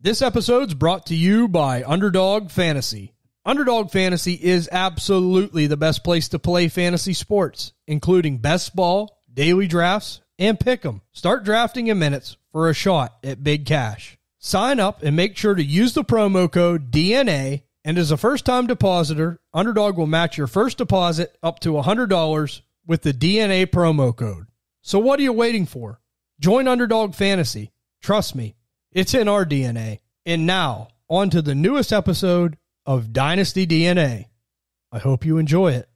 This episode's brought to you by Underdog Fantasy. Underdog Fantasy is absolutely the best place to play fantasy sports, including best ball, daily drafts, and pick'em. Start drafting in minutes for a shot at big cash. Sign up and make sure to use the promo code DNA, and as a first-time depositor, Underdog will match your first deposit up to $100 with the DNA promo code. So what are you waiting for? Join Underdog Fantasy. Trust me, it's in our DNA. And now, on to the newest episode of Dynasty DNA. I hope you enjoy it.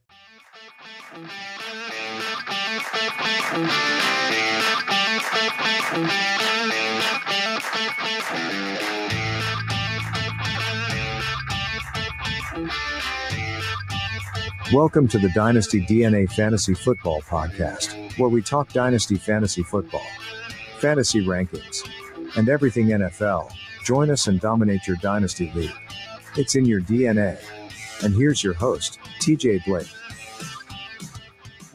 Welcome to the Dynasty DNA Fantasy Football Podcast, where we talk Dynasty Fantasy Football, fantasy rankings, and everything NFL. Join us and dominate your Dynasty League. It's in your DNA. And here's your host, TJ Blake.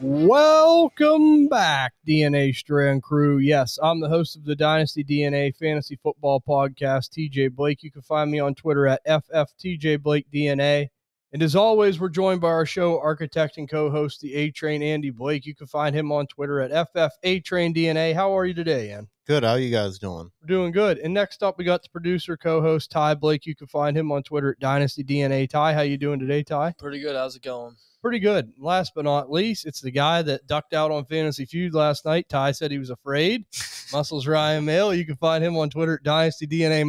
Welcome back, DNA Strand Crew. Yes, I'm the host of the Dynasty DNA Fantasy Football Podcast, TJ Blake. You can find me on Twitter at FFTJBlakeDNA. And as always, we're joined by our show architect and co-host, the A-Train, Andy Blake. You can find him on Twitter at FFATrainDNA. How are you today, Ann? Good. How are you guys doing? We're doing good. And next up, we got the producer, co-host, Ty Blake. You can find him on Twitter at DynastyDNA. Ty, how you doing today, Ty? Pretty good. How's it going? Pretty good. Last but not least, it's the guy that ducked out on Fantasy Feud last night. Ty said he was afraid. Muscles Ryan Mail. You can find him on Twitter at DynastyDNA.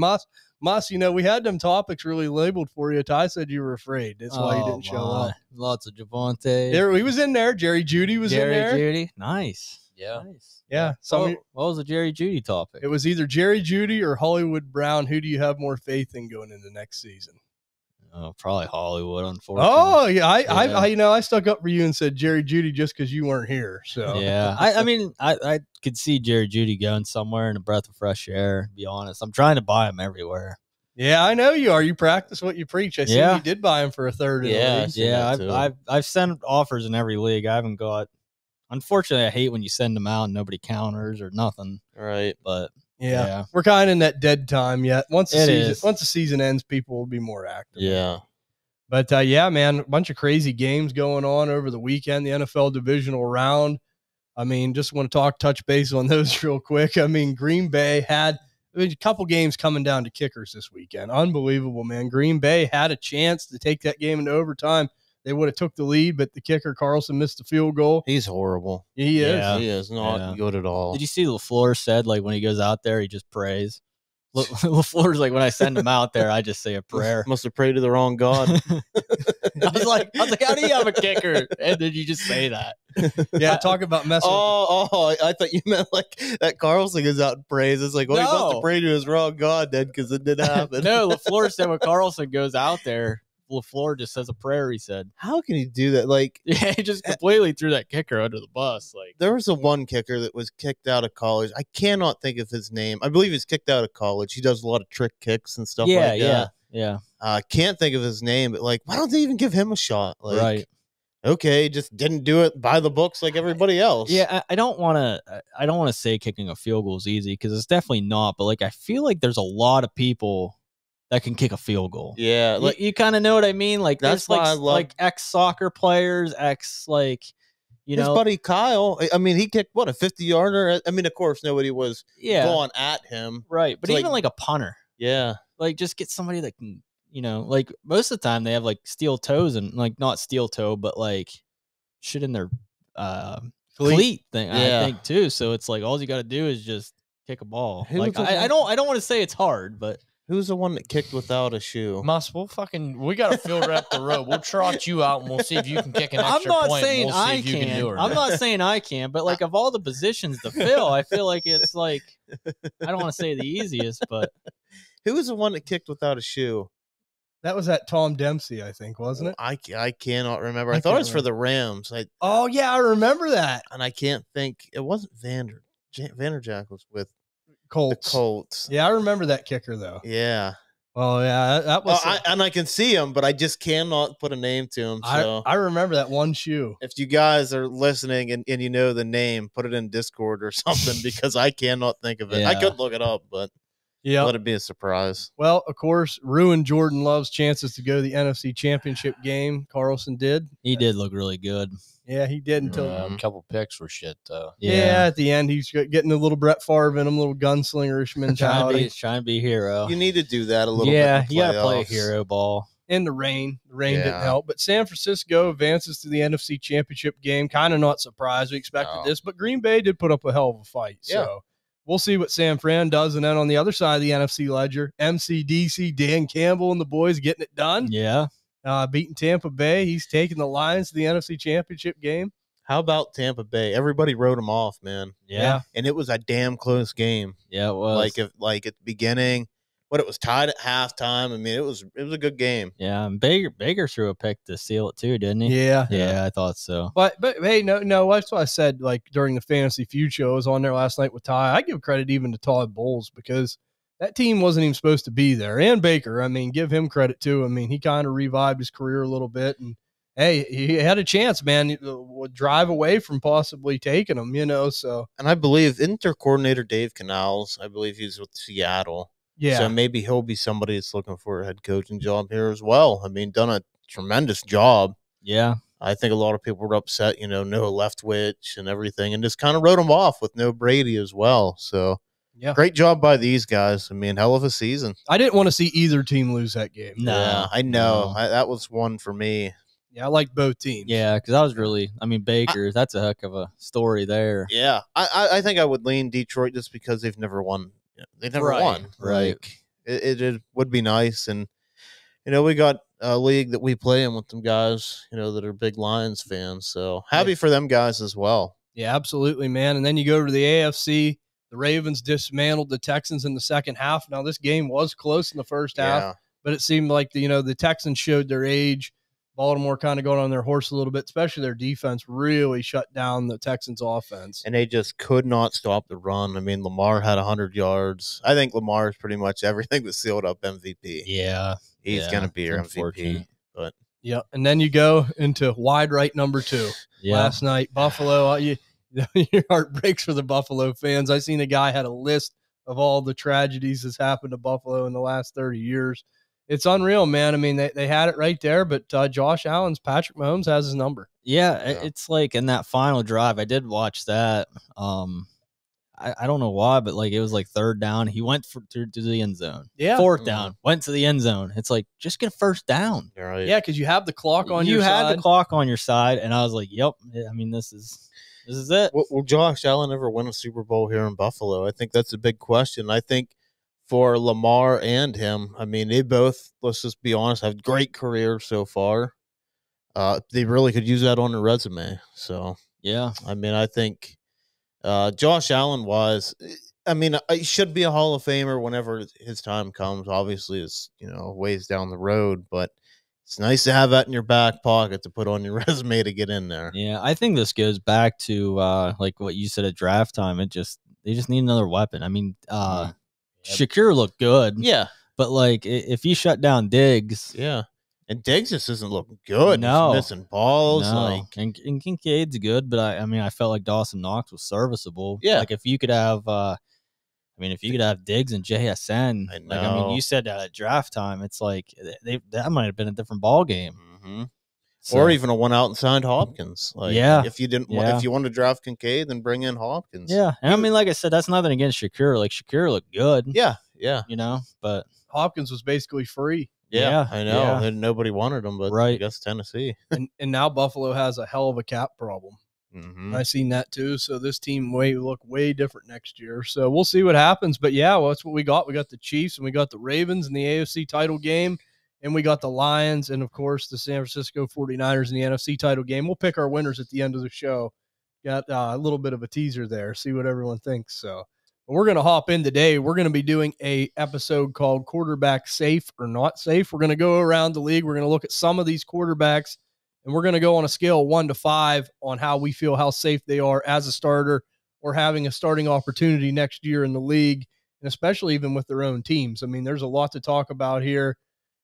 Moss, you know, we had them topics really labeled for you. Ty said you were afraid. That's why you didn't show up. Lots of Javonte. There, he was in there. Jerry Jeudy was in there. Jerry Jeudy. Nice. Yeah. Nice. Yeah. What was the Jerry Jeudy topic? It was either Jerry Jeudy or Hollywood Brown. Who do you have more faith in going into next season? Oh, probably Hollywood, unfortunately. Oh, yeah. I stuck up for you and said Jerry Jeudy just because you weren't here. So yeah, I mean, I could see Jerry Jeudy going somewhere in a breath of fresh air. To be honest, I'm trying to buy him everywhere. Yeah, I know you are. You practice what you preach. I see you did buy him for a third. I've sent offers in every league. I haven't got. Unfortunately, I hate when you send them out and nobody counters or nothing. Right, but yeah. We're kind of in that dead time yet. Once the season ends, people will be more active. Yeah. But yeah, man, a bunch of crazy games going on over the weekend. The NFL divisional round. I mean, just want to touch base on those real quick. I mean, Green Bay had a couple games coming down to kickers this weekend. Unbelievable, man. Green Bay had a chance to take that game into overtime. They would have took the lead, but the kicker, Carlson, missed the field goal. He's horrible. He is. Yeah. He is not good at all. Did you see LaFleur said, like, when he goes out there, he just prays? LaFleur's like, when I send him out there, I just say a prayer. Must have prayed to the wrong God. I was like, how do you have a kicker? And then you just say that. Yeah, talk about messing. I thought you meant like that Carlson goes out and prays. It's like, well, he must have prayed to his wrong God then because it didn't happen. No, LaFleur said when Carlson goes out there, LaFleur just says a prayer, he said. How can he do that? Like, yeah, he just completely threw that kicker under the bus. Like, there was one kicker that was kicked out of college. I cannot think of his name. I believe he's kicked out of college. He does a lot of trick kicks and stuff like that. Yeah. I can't think of his name, but like, why don't they even give him a shot? Like, right. Okay, just didn't do it by the books like everybody else. Yeah, I don't want to say kicking a field goal is easy because it's definitely not. But like, I feel like there's a lot of people that can kick a field goal. Yeah. Like, you kind of know what I mean? Like, that's like, why I love, like ex-soccer players, his buddy Kyle. I mean, he kicked, a 50-yarder? I mean, of course, nobody was going at him. Right. But even like a punter. Yeah. Like, just get somebody that can, like, most of the time they have, like, steel toes and, like, not steel toe, but, like, shit in their cleat thing, I think, too. So it's like, all you got to do is just kick a ball. Like, I don't want to say it's hard, but. Who's the one that kicked without a shoe? Mus, we got to field rep the road. We'll trot you out and we'll see if you can kick an extra point. We'll see if you can do it. I'm not saying I can, but like of all the positions to fill, I feel like it's like, I don't want to say the easiest, but. Who was the one that kicked without a shoe? That was at Tom Dempsey, I think, wasn't it? I cannot remember. I thought it was for the Rams. Oh, yeah, I remember that. And I can't think. It wasn't Vanderjack was with Colts. The Colts. Yeah, I remember that kicker, though. Yeah. Well, yeah, that was. And I can see him, but I just cannot put a name to him. So I remember that one shoe. If you guys are listening and you know the name, put it in Discord or something because I cannot think of it. Yeah. I could look it up, but Yeah. Let it be a surprise. Well, of course, ruined Jordan Love's chances to go to the NFC Championship game. Carlson did. He did look really good. Yeah, he did until a couple picks were shit, though. Yeah, at the end, he's getting a little Brett Favre in him, a little gunslingerish mentality. Trying to be a hero. You need to do that a little bit. Yeah, you got to play a hero ball. In the rain. The rain didn't help. But San Francisco advances to the NFC Championship game. Kind of not surprised. We expected this. But Green Bay did put up a hell of a fight. Yeah. So we'll see what San Fran does. And then on the other side of the NFC ledger, MCDC, Dan Campbell and the boys getting it done. Yeah. Beating Tampa Bay. He's taking the Lions to the NFC Championship game. How about Tampa Bay? Everybody wrote them off, man. Yeah. And it was a damn close game. Yeah, it was. Like at the beginning, but it was tied at halftime. I mean, it was a good game. Yeah, and Baker threw a pick to seal it too, didn't he? Yeah. Yeah, I thought so. But hey, no, that's what I said, like, during the Fantasy Feud show. I was on there last night with Ty. I give credit even to Todd Bowles because that team wasn't even supposed to be there. And Baker, I mean, give him credit too. I mean, he kind of revived his career a little bit. And, hey, he had a chance, man. He would drive away from possibly taking him, so. And I believe, isn't their coordinator Dave Canals? I believe he's with Seattle. Yeah. So maybe he'll be somebody that's looking for a head coaching job here as well. I mean, done a tremendous job. Yeah. I think a lot of people were upset, no Leftwich and everything, and just kind of wrote him off with no Brady as well. So, yeah, great job by these guys. I mean, hell of a season. I didn't want to see either team lose that game. No. Yeah, I know. That was one for me. Yeah, I like both teams. Yeah, because I was really, Baker, that's a heck of a story there. Yeah, I think I would lean Detroit just because they've never won. They've never won. Right. Like, it would be nice. And, we got a league that we play in with some guys, that are big Lions fans. So happy for them guys as well. Yeah, absolutely, man. And then you go to the AFC. The Ravens dismantled the Texans in the second half. Now, this game was close in the first half, but it seemed like, the Texans showed their age. Baltimore kind of going on their horse a little bit, especially their defense really shut down the Texans' offense. And they just could not stop the run. I mean, Lamar had 100 yards. I think Lamar is pretty much everything that sealed up MVP. Yeah. He's going to be your MVP. But yeah, and then you go into wide right number 2. Yeah. Last night, Buffalo, your heart breaks for the Buffalo fans. I seen a guy had a list of all the tragedies that's happened to Buffalo in the last 30 years. It's unreal, man. I mean, they had it right there, but Josh Allen's Patrick Mahomes has his number. Yeah, it's like in that final drive, I did watch that. I don't know why, but like it was like third down. He went to the end zone. Yeah. Fourth down, went to the end zone. It's like, just get a first down. Right. Yeah, because you have the clock on your side. You had the clock on your side, and I was like, yep. I mean, this is it. Will Josh Allen ever win a Super Bowl here in Buffalo? I think that's a big question. I think for Lamar and him, I mean, they both, let's just be honest, have great careers so far. They really could use that on their resume. So, yeah. I mean, I think Josh Allen he should be a Hall of Famer whenever his time comes. Obviously, it's, ways down the road, but it's nice to have that in your back pocket to put on your resume to get in there. Yeah, I think this goes back to like what you said at draft time. They just need another weapon. I mean, Shakir looked good. Yeah. But like if you shut down Diggs. Yeah. And Diggs just isn't looking good. No. He's missing balls. No. And Kincaid's good, but I felt like Dawson Knox was serviceable. Yeah. Like if you could have Diggs and JSN, I know. you said that at draft time, it's like that might have been a different ball game. Mm-hmm. So, or even a one out and signed Hopkins. Like, if you if you want to draft Kincaid, then bring in Hopkins. Yeah. And I mean, like I said, that's nothing against Shakir. Like Shakir looked good. Yeah. But Hopkins was basically free. Yeah, I know. And nobody wanted him, but I guess Tennessee. and now Buffalo has a hell of a cap problem. Mm-hmm. I seen that too. So this team look way different next year. So we'll see what happens. But yeah, that's what we got. We got the Chiefs and we got the Ravens in the AFC title game. And we got the Lions and, of course, the San Francisco 49ers in the NFC title game. We'll pick our winners at the end of the show. Got a little bit of a teaser there. See what everyone thinks. So but we're going to hop in today. We're going to be doing a episode called Quarterback Safe or Not Safe. We're going to go around the league. We're going to look at some of these quarterbacks, and we're going to go on a scale of 1 to 5 on how we feel how safe they are as a starter or having a starting opportunity next year in the league, and especially even with their own teams. I mean, there's a lot to talk about here.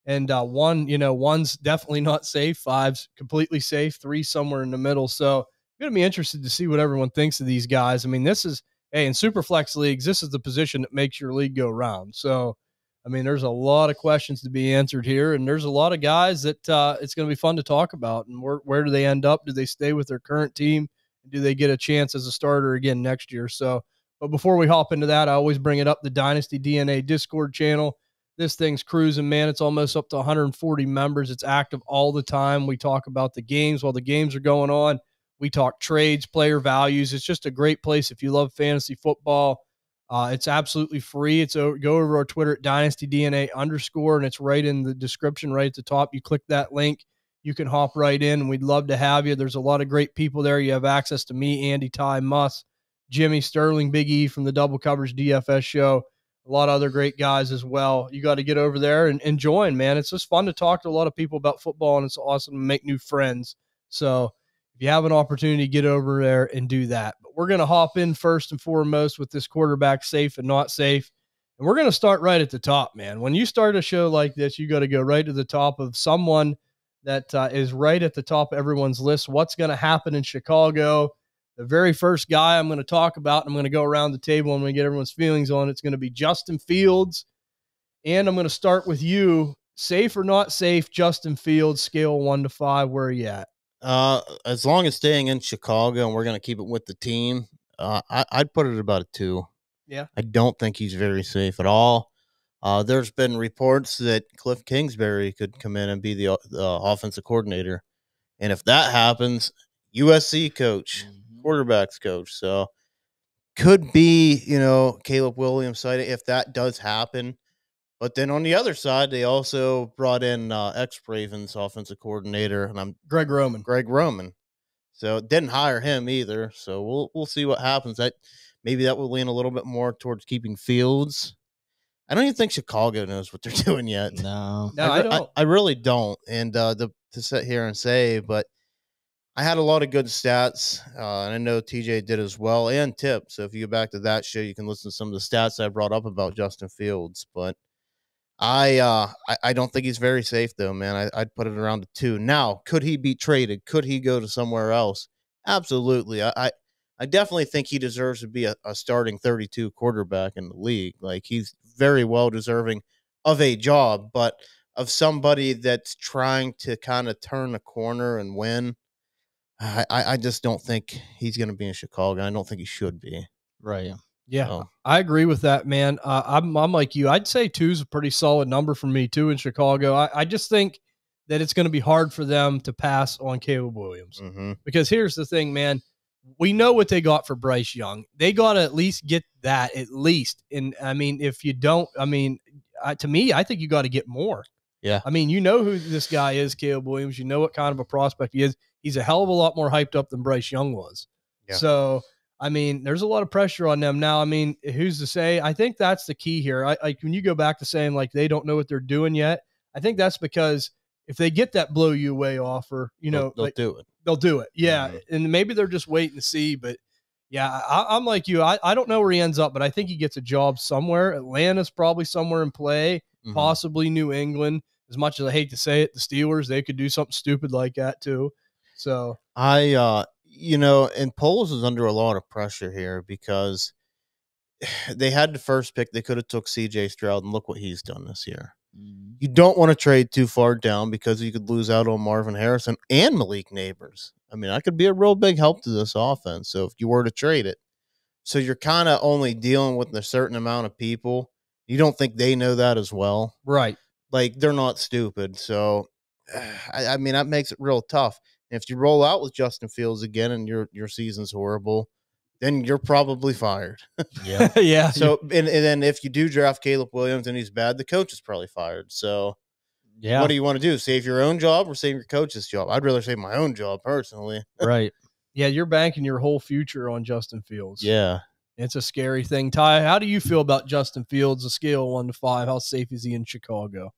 And one's definitely not safe. 5's completely safe. 3 somewhere in the middle. So I'm going to be interested to see what everyone thinks of these guys. I mean, this is hey, in Superflex leagues, this is the position that makes your league go round. So, I mean, there's a lot of questions to be answered here, and there's a lot of guys that it's going to be fun to talk about. And where do they end up? Do they stay with their current team? Do they get a chance as a starter again next year? So, but before we hop into that, I always bring it up, the Dynasty DNA Discord channel. This thing's cruising, man. It's almost up to 140 members. It's active all the time. We talk about the games while the games are going on. We talk trades, player values. It's just a great place if you love fantasy football. It's absolutely free. It's go over our Twitter at DynastyDNA_, and it's right in the description right at the top. You click that link, you can hop right in, and we'd love to have you. There's a lot of great people there. You have access to me, Andy, Ty, Muss, Jimmy, Sterling, Big E from the Double Coverage DFS show, a lot of other great guys as well. You got to get over there and join, man. It's just fun to talk to a lot of people about football, and it's awesome to make new friends. So if you have an opportunity, get over there and do that. But we're going to hop in first and foremost with this quarterback safe and not safe. And we're going to start right at the top, man. When you start a show like this, you got to go right to the top of someone that is right at the top of everyone's list. What's going to happen in Chicago? The very first guy I'm going to talk about, and I'm going to go around the table and I'm going to get everyone's feelings on, it's going to be Justin Fields. And I'm going to start with you. Safe or not safe, Justin Fields, scale 1 to 5, where are you at? As long as staying in Chicago and we're going to keep it with the team, I'd put it about a 2. Yeah. I don't think he's very safe at all. There's been reports that Cliff Kingsbury could come in and be the offensive coordinator. And if that happens, USC coach, quarterbacks coach. So could be, Caleb Williams sighting if that does happen. But then on the other side, they also brought in ex-Ravens offensive coordinator, and I'm Greg Roman. So didn't hire him either. So we'll see what happens. Maybe that will lean a little bit more towards keeping Fields. I don't even think Chicago knows what they're doing yet. No, I don't. I really don't. And to sit here and say, but I had a lot of good stats, and I know TJ did as well, and Tip. So if you go back to that show, you can listen to some of the stats I brought up about Justin Fields. But I don't think he's very safe, though, man. I'd put it around a 2. Now, could he be traded? Could he go to somewhere else? Absolutely. I definitely think he deserves to be a starting 32 quarterback in the league. Like, he's very well deserving of a job, but of somebody that's trying to kind of turn a corner and win, I just don't think he's going to be in Chicago. I don't think he should be. Right. Yeah, so I agree with that, man. I'm like you. I'd say 2 is a pretty solid number for me, too, in Chicago. I just think that it's going to be hard for them to pass on Caleb Williams. Because here's the thing, man. We know what they got for Bryce Young. They got to at least get that, at least. And, I mean, if you don't, to me, I think you got to get more. Yeah. I mean, you know who this guy is, Caleb Williams. You know what kind of a prospect he is. He's a hell of a lot more hyped up than Bryce Young was. Yeah. So, I mean, there's a lot of pressure on them now. I mean, who's to say? I think that's the key here. Like when you go back to saying like they don't know what they're doing yet, I think that's because if they get that blow you away offer, they'll do it. They'll do it. Yeah. And maybe they're just waiting to see. But yeah, I'm like you. I don't know where he ends up, but I think he gets a job somewhere. Atlanta's probably somewhere in play, possibly New England. As much as I hate to say it, the Steelers, they could do something stupid like that too. So and Poles is under a lot of pressure here because they had the first pick. They could have took CJ Stroud, and look what he's done this year. You don't want to trade too far down because you could lose out on Marvin Harrison and Malik Neighbors. I mean, that could be a real big help to this offense. So if you were to trade it, so you're kind of only dealing with a certain amount of people. You don't think they know that as well, right? Like they're not stupid. So, I mean, that makes it real tough. And if you roll out with Justin Fields again and your season's horrible, then you're probably fired. Yeah. Yeah. So, and then if you do draft Caleb Williams and he's bad, the coach is probably fired. So, yeah. What do you want to do? Save your own job or save your coach's job? I'd rather save my own job personally. Right. Yeah. You're banking your whole future on Justin Fields. Yeah. It's a scary thing. Ty, how do you feel about Justin Fields? A scale of 1 to 5. How safe is he in Chicago?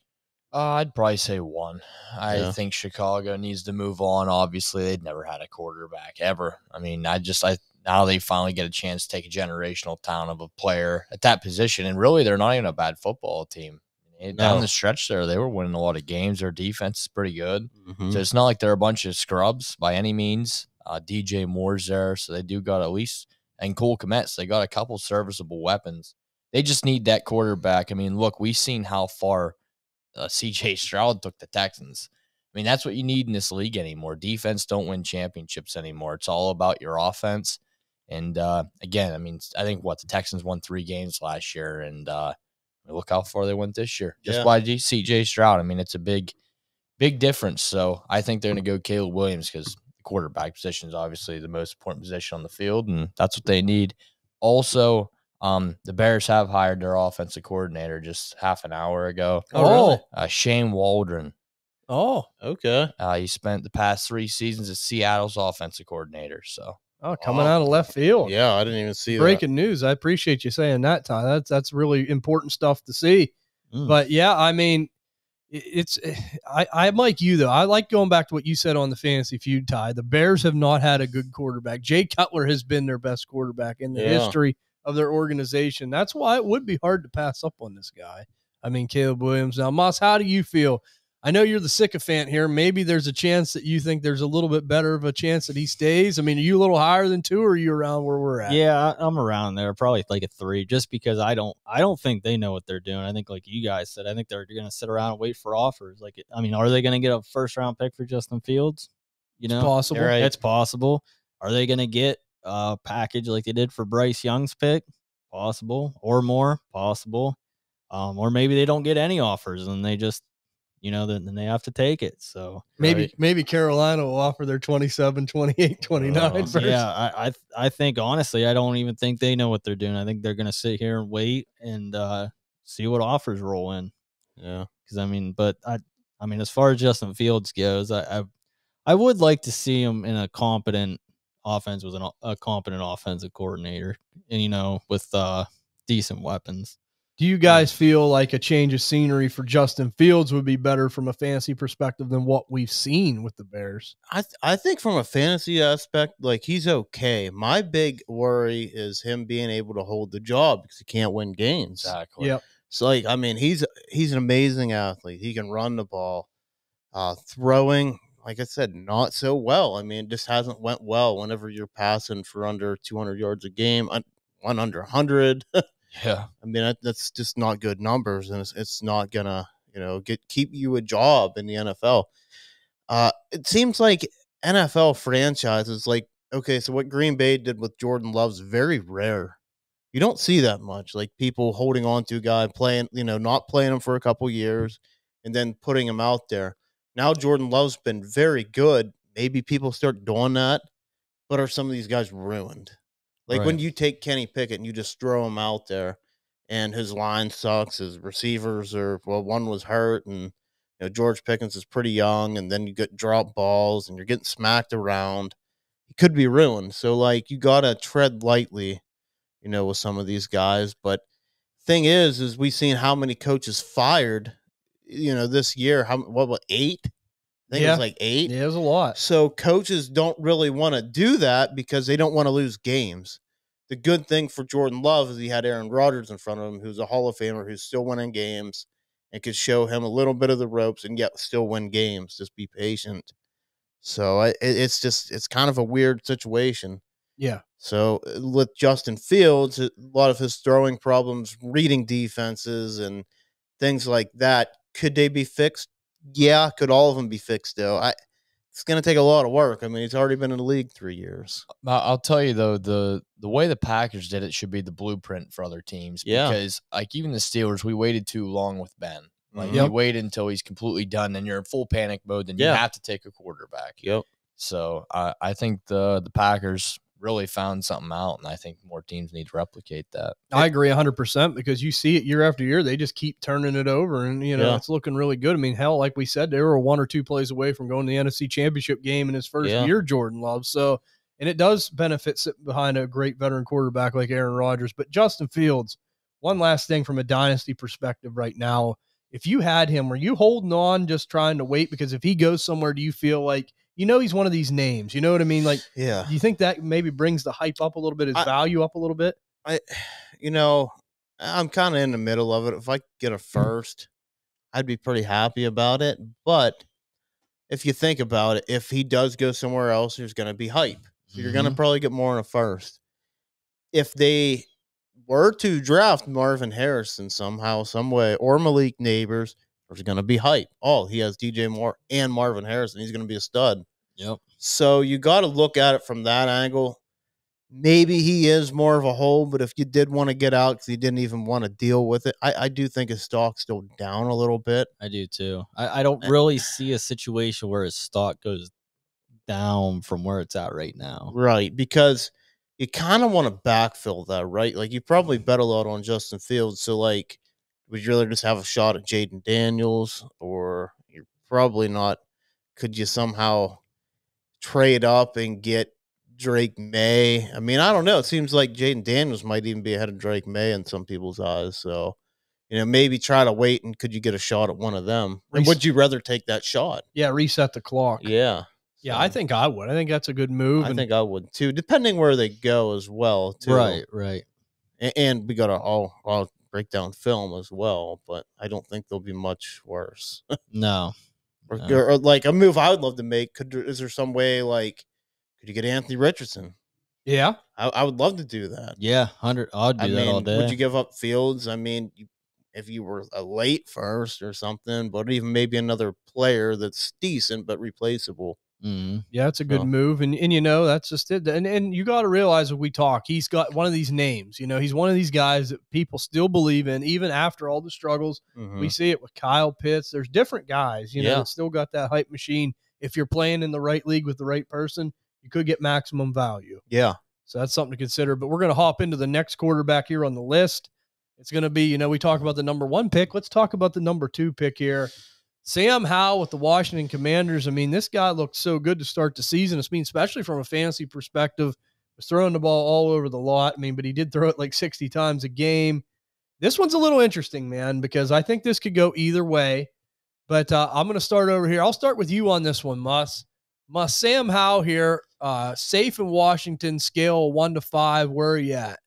I'd probably say 1. I think Chicago needs to move on. Obviously, they'd never had a quarterback ever. I mean, now they finally get a chance to take a generational talent of a player at that position. And really, they're not even a bad football team. Down the stretch there, they were winning a lot of games. Their defense is pretty good. So it's not like they're a bunch of scrubs by any means. DJ Moore's there, so they do got at least and Cole Kmet. So they got a couple serviceable weapons. They just need that quarterback. I mean, look, we've seen how far C.J. Stroud took the Texans. I mean, that's what you need in this league anymore. Defense don't win championships anymore. It's all about your offense. And again, I mean, I think the Texans won 3 games last year, and look how far they went this year. Just by C.J. Stroud. I mean, it's a big difference. So I think they're going to go Caleb Williams because the quarterback position is obviously the most important position on the field, and that's what they need. Also, the Bears have hired their offensive coordinator just half an hour ago. Oh, really? Shane Waldron. Oh, okay. He spent the past 3 seasons as Seattle's offensive coordinator. So, coming out of left field. Yeah, I didn't even see Breaking news. I appreciate you saying that, Ty. That's really important stuff to see. But yeah, I mean, I'm like you though. I like going back to what you said on the Fantasy Feud, Ty. The Bears have not had a good quarterback. Jay Cutler has been their best quarterback in the history of their organization. That's why it would be hard to pass up on this guy. I mean, Caleb Williams. Now, Moss, how do you feel? I know you're the sycophant here. Maybe there's a chance that you think there's a little bit better of a chance that he stays. I mean, are you a little higher than 2, or are you around where we're at? Yeah, I'm around there, probably like a 3, just because I don't think they know what they're doing. I think, like you guys said, I think they're going to sit around and wait for offers. Are they going to get a first-round pick for Justin Fields? You know, it's possible. Right. It's possible. Are they going to get a package like they did for Bryce Young's pick? Possible. Or more? Possible. Or maybe they don't get any offers and they just, then they have to take it. So maybe Carolina will offer their 27, 28, 29 first. Yeah, I think, honestly, I don't even think they know what they're doing. I think they're going to sit here and wait and see what offers roll in. Yeah. Because, as far as Justin Fields goes, I would like to see him in a competent offense with a competent offensive coordinator and, with decent weapons. Do you guys feel like a change of scenery for Justin Fields would be better from a fantasy perspective than what we've seen with the Bears? I think from a fantasy aspect, like, he's okay. My big worry is him being able to hold the job because he can't win games. Exactly. Yep. So, he's an amazing athlete. He can run the ball. Throwing, like I said, not so well. I mean, it just hasn't went well whenever you're passing for under 200 yards a game, one under 100. Yeah. I mean, that's just not good numbers, and it's not gonna, keep you a job in the NFL. It seems like NFL franchises, like, okay, so what Green Bay did with Jordan Love's very rare. You don't see that much, like people holding on to a guy, playing, not playing him for a couple years and then putting him out there. Now Jordan Love's been very good. Maybe people start doing that, but are some of these guys ruined? Like when you take Kenny Pickett and you just throw him out there and his line sucks, his receivers one was hurt, and George Pickens is pretty young, and then you get drop balls and you're getting smacked around. He could be ruined. So, like, you got to tread lightly, with some of these guys. But thing is we've seen how many coaches fired, this year. What, 8? I think it was like 8. Yeah, it was a lot. So coaches don't really want to do that because they don't want to lose games. The good thing for Jordan Love is he had Aaron Rodgers in front of him, who's a Hall of Famer, who's still winning games, and could show him a little bit of the ropes and yet still win games. Just be patient. So it's kind of a weird situation. Yeah. So with Justin Fields, a lot of his throwing problems, reading defenses and things like that, could they be fixed? Yeah. Could all of them be fixed, though? It's going to take a lot of work. I mean, he's already been in the league 3 years. I'll tell you, though, the way the Packers did it should be the blueprint for other teams. Yeah. Because, like, even the Steelers, we waited too long with Ben. Like, Yep. you wait until he's completely done, then you're in full panic mode, then you have to take a quarterback. Yep. So I think the Packers really found something out, and I think more teams need to replicate that. I agree 100% because you see it year after year. They just keep turning it over, and, it's looking really good. I mean, hell, like we said, they were 1 or 2 plays away from going to the NFC Championship game in his first year, Jordan Love. So, and it does benefit sitting behind a great veteran quarterback like Aaron Rodgers. But Justin Fields, one last thing from a dynasty perspective right now, if you had him, were you holding on just trying to wait? Because if he goes somewhere, do you feel like, he's one of these names, you know what I mean? Like, do you think that maybe brings the hype up a little bit, his value up a little bit? I'm kind of in the middle of it. If I could get a first, I'd be pretty happy about it. But if you think about it, if he does go somewhere else, there's going to be hype. So you're going to probably get more in a first. if they were to draft Marvin Harrison somehow, some way, or Malik Neighbors, there's going to be hype. Oh, he has DJ Moore and Marvin Harrison. He's going to be a stud. Yep. So you got to look at it from that angle. Maybe he is more of a hole, but if you did want to get out because you didn't even want to deal with it, I do think his stock's still down a little bit. I do too. I don't really see a situation where his stock goes down from where it's at right now. Right, because you kind of want to backfill that, right? Like, you probably bet a lot on Justin Fields. So, like, would you rather just have a shot at Jaden Daniels, or you're probably not? Could you somehow trade up and get Drake May? I mean, I don't know. It seems like Jaden Daniels might even be ahead of Drake May in some people's eyes. So, maybe try to wait, and could you get a shot at one of them? And would you rather take that shot? Yeah, reset the clock. Yeah. Yeah, So, I think I would. I think that's a good move. I think I would too, depending where they go as well, too. Right. And we got to all break down film as well, but I don't think they'll be much worse. No. Or like a move I would love to make. Is there some way, like, could you get Anthony Richardson? Yeah. I would love to do that. Yeah, 100. I'd do that all day. Would you give up Fields? I mean, if you were a late first or something, but even maybe another player that's decent but replaceable. Mm-hmm. Yeah, it's a good move. And that's just it. And you got to realize when we talk, he's got one of these names. He's one of these guys that people still believe in, even after all the struggles. Mm-hmm. We see it with Kyle Pitts. There's different guys, that still got that hype machine. If you're playing in the right league with the right person, you could get maximum value. Yeah. So that's something to consider. But we're going to hop into the next quarterback here on the list. It's going to be, we talk about the number 1 pick. Let's talk about the number 2 pick here. Sam Howell with the Washington Commanders. I mean, this guy looked so good to start the season. Especially from a fantasy perspective. Was throwing the ball all over the lot. I mean, but he did throw it like 60 times a game. This one's a little interesting, man, because I think this could go either way. But I'm going to start over here. I'll start with you on this one, Muss. Sam Howell here, safe in Washington, scale 1 to 5. Where are you at?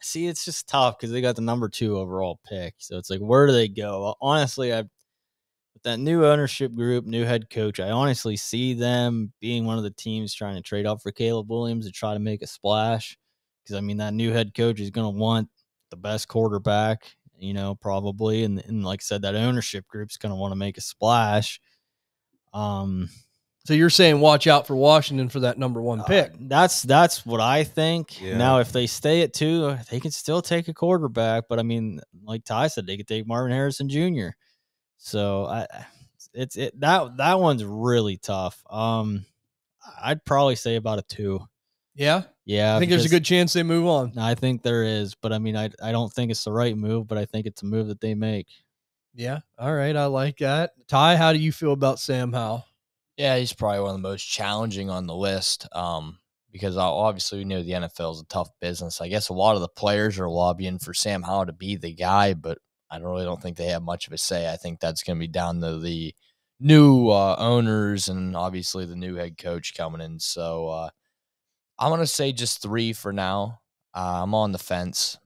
See, it's just tough because they got the number 2 overall pick. So it's like, where do they go? Honestly, with that new ownership group, new head coach, I honestly see them being one of the teams trying to trade up for Caleb Williams to try to make a splash. Because, I mean, that new head coach is going to want the best quarterback, probably. And like I said, that ownership group's going to want to make a splash. So you're saying watch out for Washington for that number 1 pick. That's what I think. Yeah. Now, if they stay at 2, they can still take a quarterback. But I mean, like Ty said, they could take Marvin Harrison Jr. So that one's really tough. I'd probably say about a 2. Yeah. Yeah. I think there's a good chance they move on. I think there is, but I mean, I don't think it's the right move, but I think it's a move that they make. Yeah. All right. I like that. Ty, how do you feel about Sam Howell? Yeah, he's probably one of the most challenging on the list because obviously we know the NFL is a tough business. I guess a lot of the players are lobbying for Sam Howell to be the guy, but I really don't think they have much of a say. I think that's going to be down to the new owners and obviously the new head coach coming in. So I'm going to say just 3 for now. I'm on the fence.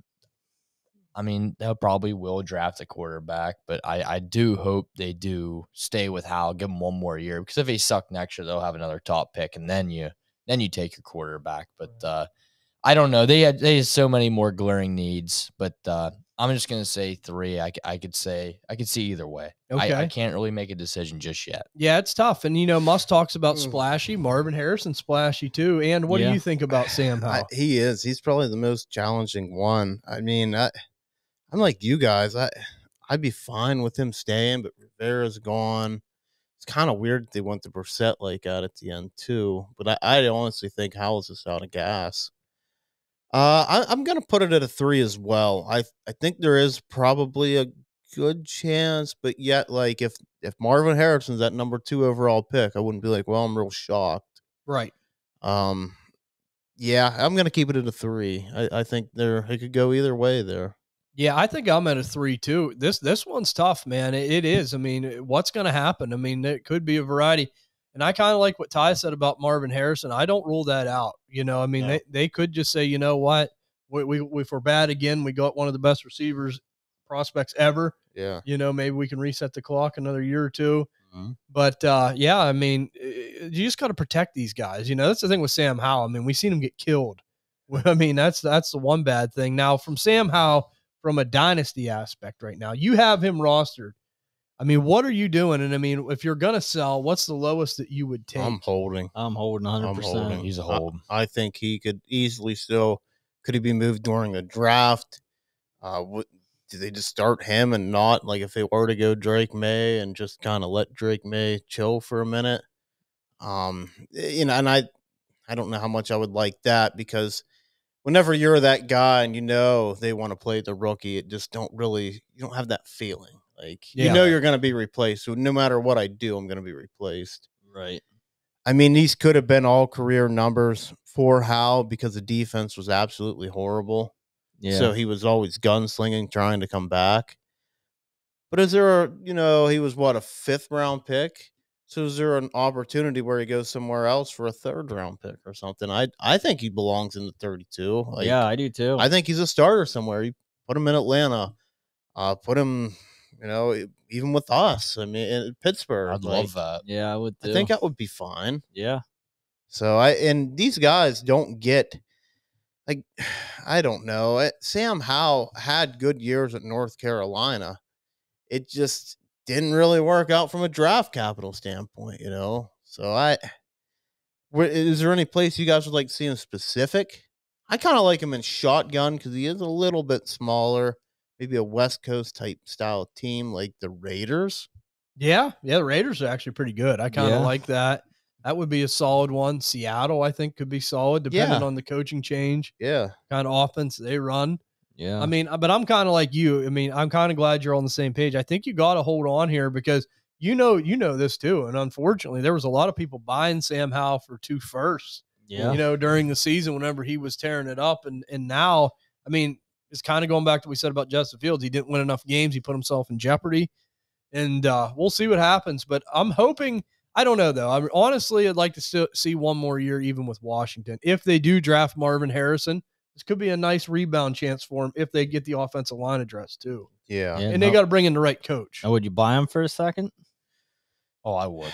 I mean, they'll probably will draft a quarterback, but I do hope they do stay with Howell, give him 1 more year, because if he suck next year, they'll have another top pick, and then you take your quarterback. But I don't know. They had so many more glaring needs, but I'm just gonna say 3. I could see either way. Okay. I can't really make a decision just yet. Yeah, it's tough. And Muss talks about splashy. Marvin Harrison splashy too. And what do you think about Sam Howell? He is. He's probably the most challenging one. I mean, I'm like you guys. I'd be fine with him staying, but Rivera's gone. It's kind of weird that they went to Brissett like that at the end too. But I honestly think Howell's just out of gas. I'm gonna put it at a 3 as well. I think there is probably a good chance, but yet, like, if Marvin Harrison's that number 2 overall pick, I wouldn't be like, well, I'm real shocked. Right. Yeah, I'm gonna keep it at a 3. I think it could go either way there. Yeah, I think I'm at a 3 too. This one's tough, man. It is. I mean, what's going to happen? I mean, it could be a variety. And I kind of like what Ty said about Marvin Harrison. I don't rule that out. I mean, they could just say, you know what, if we're bad again, we got one of the best receivers prospects ever. Yeah. Maybe we can reset the clock another year or 2. Mm-hmm. But yeah, I mean, you just got to protect these guys. That's the thing with Sam Howell. I mean, we've seen him get killed Well, I mean, that's the one bad thing. Now, from Sam Howell, from a dynasty aspect right now, you have him rostered. I mean, what are you doing? And I mean, if you're going to sell, what's the lowest that you would take? I'm holding 100%. He's a hold. I think he could easily still. Could he be moved during a draft? Do they just start him and not, like, if they were to go Drake May and just kind of let Drake May chill for a minute? And I don't know how much I would like that, because whenever you're that guy and they want to play the rookie, it just you don't have that feeling. Like, you're going to be replaced. So no matter what I do, I'm going to be replaced. Right. I mean, these could have been all career numbers for Howell because the defense was absolutely horrible. Yeah. So he was always gunslinging, trying to come back. But is there he was a 5th round pick? So is there an opportunity where he goes somewhere else for a 3rd round pick or something? I think he belongs in the 32. Yeah, I do too. I think he's a starter somewhere. You put him in Atlanta. Put him, even with us. I mean, in Pittsburgh. I'd love that. Yeah, I would too. I think that would be fine. Yeah. So and these guys don't get, like, I don't know. Sam Howell had good years at North Carolina. It just didn't really work out from a draft capital standpoint, So is there any place you guys would like to see him specific? I kind of like him in shotgun because he is a little bit smaller, maybe a West Coast type style team like the Raiders. Yeah, the Raiders are actually pretty good. I kind of like that. That would be a solid one. Seattle, I think, could be solid depending on the coaching change. Yeah. Kind of offense they run. Yeah. I mean, but I'm kind of like you. I mean, I'm kind of glad you're on the same page. I think you got to hold on here because you know this too. And unfortunately, there was a lot of people buying Sam Howell for 2 firsts. Yeah. During the season whenever he was tearing it up. And now, I mean, it's kind of going back to what we said about Justin Fields. He didn't win enough games. He put himself in jeopardy. And we'll see what happens. But I'm hoping – I don't know, though. Honestly, I'd like to still see one more year even with Washington. If they do draft Marvin Harrison, this could be a nice rebound chance for him if they get the offensive line addressed too. Yeah. And they got to bring in the right coach. Now, would you buy him for a second? Oh, I would.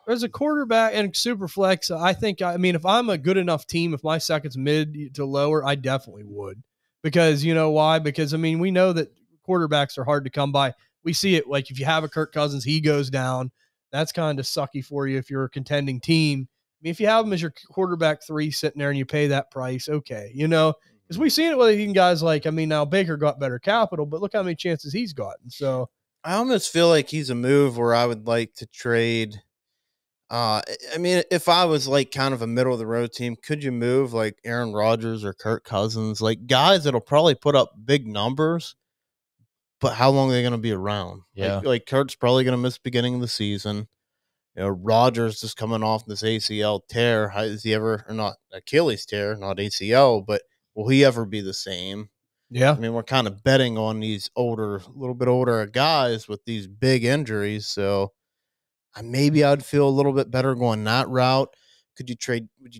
As a quarterback and super flex, I think, if I'm a good enough team, if my second's mid to lower, I definitely would. Because you know why? Because, we know that quarterbacks are hard to come by. We see it, like if you have a Kirk Cousins, he goes down. That's kind of sucky for you if you're a contending team. If you have him as your quarterback 3 sitting there and you pay that price, okay. Because we've seen it with even guys like, now Baker got better capital, but look how many chances he's gotten. So I almost feel like he's a move where I would like to trade. If I was like kind of a middle of the road team, could you move like Aaron Rodgers or Kirk Cousins, like guys that'll probably put up big numbers, but how long are they going to be around? Yeah. Like Kirk's probably going to miss the beginning of the season. Rodgers just coming off this ACL tear. Is he ever, or not Achilles tear, not ACL, but will he ever be the same? Yeah. We're kind of betting on these a little bit older guys with these big injuries. So maybe I'd feel a little bit better going that route. Would you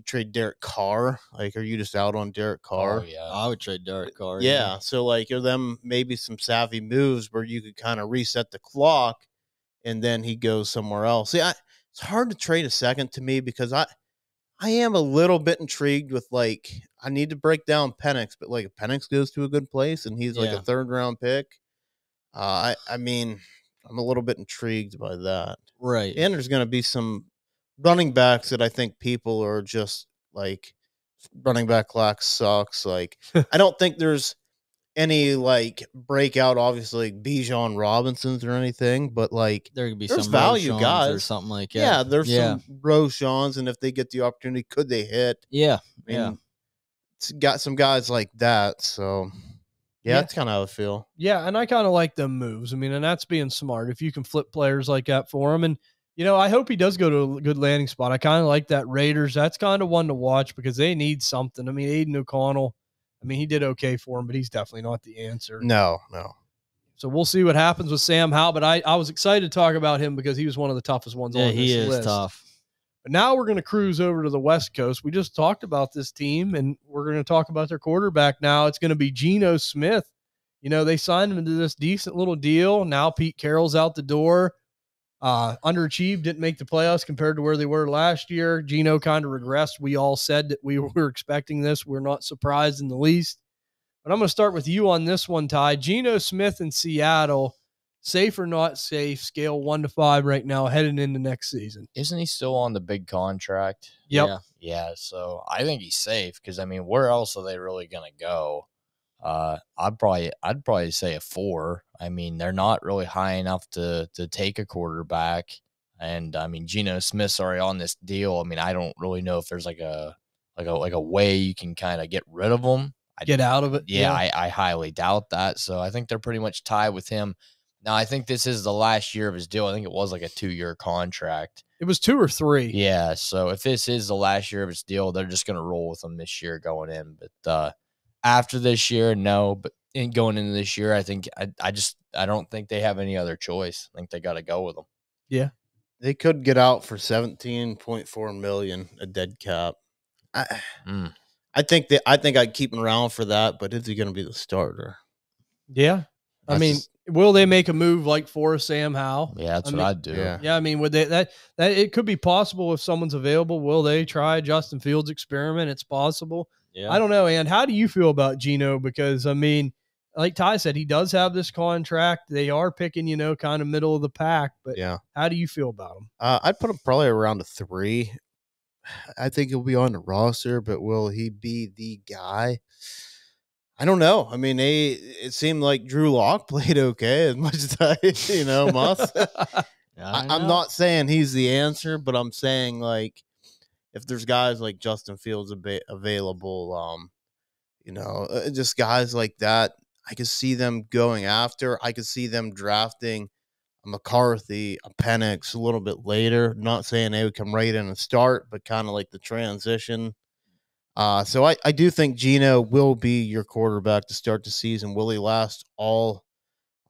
trade Derek Carr? Like, are you just out on Derek Carr? Oh, yeah. I would trade Derek Carr. Yeah. So like, are them maybe some savvy moves where you could kind of reset the clock and then he goes somewhere else. See, it's hard to trade a second to me because I am a little bit intrigued with, like, I need to break down Penix, but like if Penix goes to a good place and he's like a 3rd round pick, I'm a little bit intrigued by that. Right. And there's going to be some running backs that I think people are just like, running back class sucks. Like, I don't think there's any like breakout, obviously, like Bijan Robinsons or anything, but like there could be there's some value Roshans guys or something like that. Yeah, there's some Roshans, and if they get the opportunity, could they hit? Yeah. It's got some guys like that. So that's kind of how I feel. Yeah, and I kind of like them moves. And that's being smart. If you can flip players like that for him. And, I hope he does go to a good landing spot. I kind of like that Raiders. That's kind of one to watch because they need something. Aiden O'Connell, he did okay for him, but he's definitely not the answer. No. So we'll see what happens with Sam Howell. But I was excited to talk about him because he was one of the toughest ones on this list. Yeah, he is tough. But now we're going to cruise over to the West Coast. We just talked about this team, and we're going to talk about their quarterback now. It's going to be Geno Smith. They signed him to this decent little deal. Now Pete Carroll's out the door. Underachieved, didn't make the playoffs compared to where they were last year. Geno kind of regressed. We all said that we were expecting this. We're not surprised in the least. But I'm going to start with you on this one, Ty. Geno Smith in Seattle, safe or not safe, scale 1 to 5 right now, heading into next season. Isn't he still on the big contract? Yep. Yeah, so I think he's safe because, I mean, where else are they really going to go? I'd probably say a 4. I mean, they're not really high enough to take a quarterback. And, I mean, Geno Smith's already on this deal. I mean, I don't really know if there's like a way you can kind of get rid of him. Get out of it. Yeah, I highly doubt that. So I think they're pretty much tied with him. Now, I think this is the last year of his deal. I think it was like a 2-year contract. It was 2 or 3. Yeah, so if this is the last year of his deal, they're just going to roll with him this year going in. But after this year, no. But going into this year, I think I don't think they have any other choice. I think they got to go with him. Yeah. They could get out for $17.4 million, a dead cap. I think I'd keep him around for that, but is he going to be the starter? Yeah. I mean, will they make a move like for Sam Howell? Yeah, that's what I'd do. Yeah, I mean, would they that it could be possible if someone's available. Will they try Justin Fields' experiment? It's possible. Yeah. I don't know. And how do you feel about Geno? Because I mean, like Ty said, he does have this contract. They are picking, kind of middle of the pack. But yeah, how do you feel about him? I'd put him probably around a 3. I think he'll be on the roster, but will he be the guy? I don't know. I mean, it seemed like Drew Lock played okay as much as I, must. I'm not saying he's the answer, but I'm saying, like, if there's guys like Justin Fields available, just guys like that, I could see them going after. I could see them drafting a McCarthy, a Penix a little bit later. Not saying they would come right in and start, but kind of like the transition. So I do think Geno will be your quarterback to start the season. Will he last all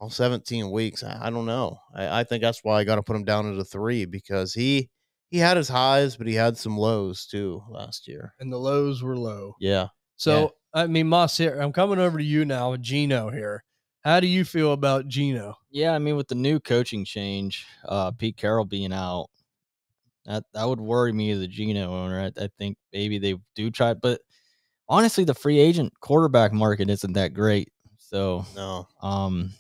17 weeks? I don't know. I think that's why I got to put him down at a 3 because he had his highs, but he had some lows too last year. And the lows were low. Yeah. So, I mean, Moss, here, I'm coming over to you now with Geno here. How do you feel about Geno? Yeah, I mean, with the new coaching change, Pete Carroll being out, that would worry me as a Geno owner. I think maybe they do try, but honestly, the free agent quarterback market isn't that great. So, no.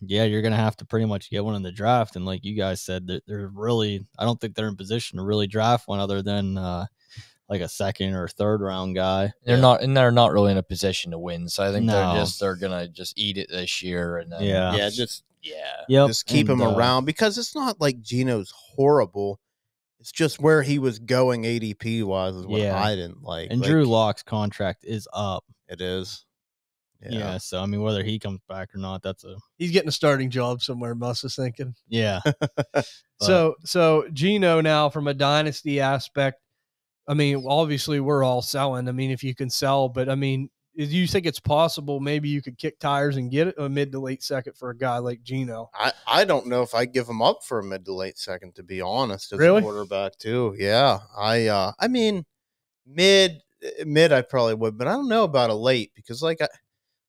Yeah, you're gonna have to pretty much get one in the draft, and like you guys said, they're really, I don't think they're in position to really draft one other than like a 2nd or 3rd round guy. They're not really in a position to win. So I think they're gonna just eat it this year and then just keep him around because it's not like Geno's horrible. It's just where he was going ADP wise is what I didn't like. And Drew Lock's contract is up. It is. Yeah. So I mean, whether he comes back or not, he's getting a starting job somewhere. Muss is thinking. Yeah. So Geno now from a dynasty aspect. I mean, obviously we're all selling. I mean, if you can sell, but I mean, do you think it's possible maybe you could kick tires and get a mid to late second for a guy like Geno? I don't know if I give him up for a mid to late second, to be honest, as a quarterback too. Yeah. I mean, mid I probably would, but I don't know about a late because like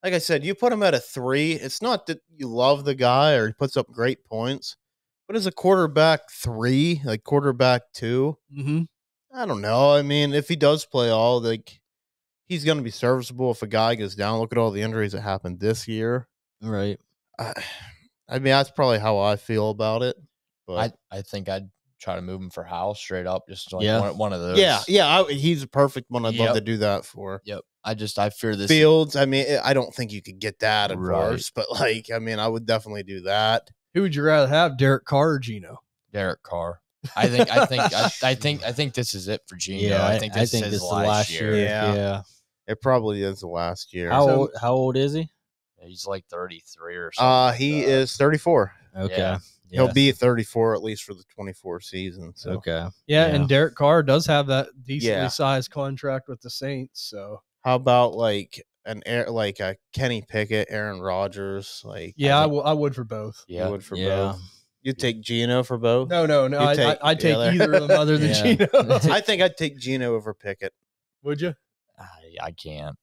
I said, you put him at a 3. It's not that you love the guy or he puts up great points, but as a quarterback 3, like quarterback 2, I don't know. I mean, if he does play all, like he's going to be serviceable if a guy goes down. Look at all the injuries that happened this year. right. I mean, that's probably how I feel about it. But I think I'd try to move him for Howell straight up, just like one of those. Yeah, he's a perfect one. I'd love to do that for. Yep. I fear this Fields. I mean, I don't think you could get that, of course, but like, I mean, I would definitely do that. Who would you rather have, Derek Carr or Geno? Derek Carr. I think this is it for Geno. Yeah, I think this is the last year. Yeah. It probably is the last year. How old is he? He's like 33 or something. He is 34. Okay. Yeah. He'll be 34 at least for the 24 season. So. Okay. Yeah, and Derek Carr does have that decently sized contract with the Saints. So how about like a Kenny Pickett, Aaron Rodgers? Like I would for both. Yeah, I would for both. You take Geno for both? No. I'd take either of them other than Geno. I think I'd take Geno over Pickett. Would you? I can't.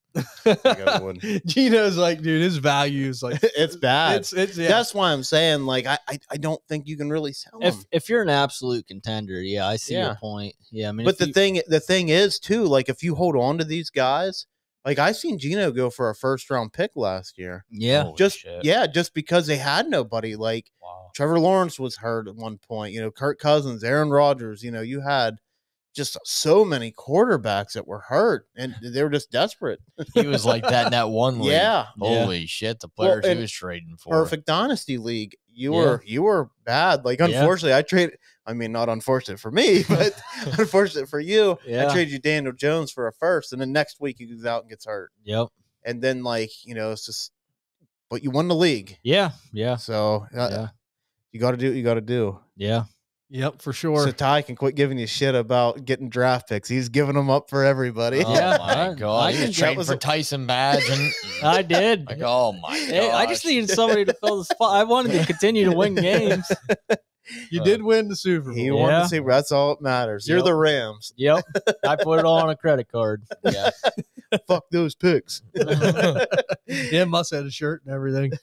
Geno's like, dude, his value is like it's bad. It's yeah. That's why I'm saying, like, I don't think you can really sell him. If you're an absolute contender, yeah, I see your point. Yeah, I mean, but the thing is too, like, if you hold on to these guys, like I seen Geno go for a first round pick last year. Yeah, just because they had nobody. Like Trevor Lawrence was hurt at one point. Kirk Cousins, Aaron Rodgers. You had just so many quarterbacks that were hurt, and they were just desperate. He was like that in that one league. Yeah. Holy shit, the players he was trading for. Perfect Dynasty league. You were bad. Like, unfortunately, I traded. I mean, not unfortunate for me, but unfortunate for you. I traded you Daniel Jones for a first, and then next week he goes out and gets hurt. Yep. And then, like, it's just, but you won the league. Yeah. So you got to do what you got to do. Yeah. Yep, for sure. So Ty can quit giving you shit about getting draft picks. He's giving them up for everybody. Oh my god! He was trading for Tyson Badge, and I did. Like, oh my god! I just needed somebody to fill the spot. I wanted to continue to win games. You did win the Super Bowl. He won the Super Bowl. That's all that matters. You're the Rams. Yep. I put it all on a credit card. Yeah. Fuck those picks. Yeah, Must had a shirt and everything.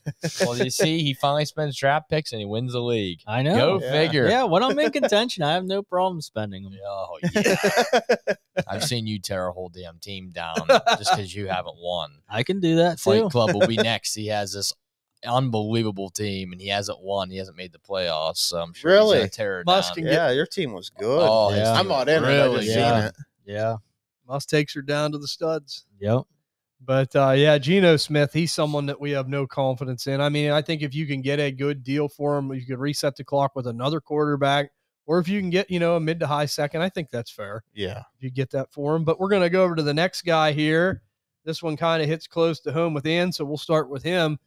Well, you see, he finally spends draft picks and he wins the league. I know. Go figure. Yeah, when I'm in contention, I have no problem spending them. Oh, yeah. I've seen you tear a whole damn team down just because you haven't won. I can do that too. Fight Club will be next. He has this unbelievable team, and he hasn't won. He hasn't made the playoffs, so I'm sure he's going to tear it down. Your team was good. Oh, yeah. I'm not in it. I just seen it. Yeah. Must takes her down to the studs. Yep. But, Geno Smith, he's someone that we have no confidence in. I mean, I think if you can get a good deal for him, you could reset the clock with another quarterback, or if you can get, a mid to high second, I think that's fair. Yeah. If you get that for him. But we're going to go over to the next guy here. This one kind of hits close to home with Ann, so we'll start with him.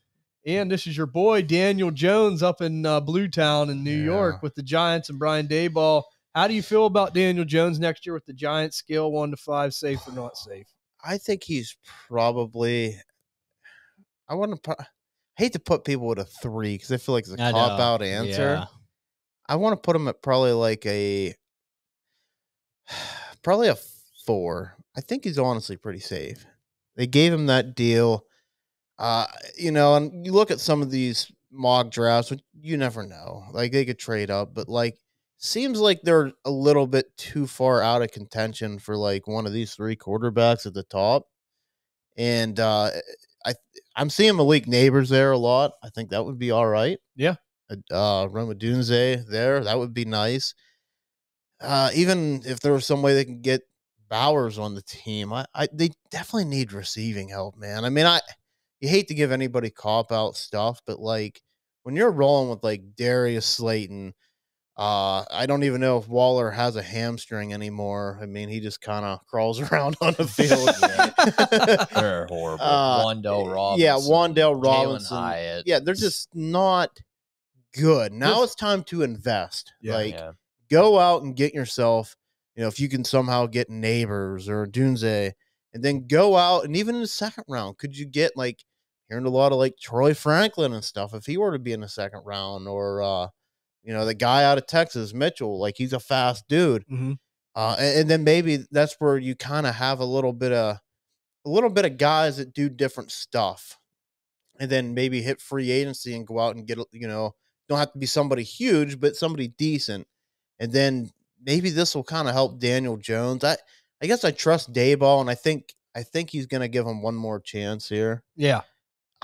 And this is your boy, Daniel Jones, up in Bluetown in New York with the Giants and Brian Daboll. How do you feel about Daniel Jones next year with the Giants scale 1 to 5, safe or not safe? I think he's probably – I hate to put people with a 3 because I feel like it's a cop-out answer. Yeah. I want to put him at probably like probably a 4. I think he's honestly pretty safe. They gave him that deal. And you look at some of these mock drafts, which you never know. Like, they could trade up, but, like, seems like they're a little bit too far out of contention for, like, one of these 3 quarterbacks at the top. And I'm seeing Malik Neighbors there a lot. I think that would be all right. Yeah. Roma Dunze there, that would be nice. Even if there was some way they can get Bowers on the team, they definitely need receiving help, man. I mean, you hate to give anybody cop-out stuff, but, like, when you're rolling with, like, Darius Slayton, I don't even know if Waller has a hamstring anymore. I mean, he just kind of crawls around on the field. They're horrible. Wan'Dale Robinson. Yeah, Wan'Dale Robinson. Hyatt. Yeah, they're just not good. Now it's time to invest. Go out and get yourself, if you can somehow get Neighbors or Dunze, and then go out, and even in the second round, could you get, like, hearing a lot of, like, Troy Franklin and stuff, if he were to be in the second round, or, the guy out of Texas, Mitchell, like, he's a fast dude. Mm-hmm. And then maybe that's where you kind of have a little bit of guys that do different stuff, and then maybe hit free agency and go out and get, don't have to be somebody huge, but somebody decent. And then maybe this will kind of help Daniel Jones. I guess I trust Daboll, and I think he's going to give him one more chance here. Yeah.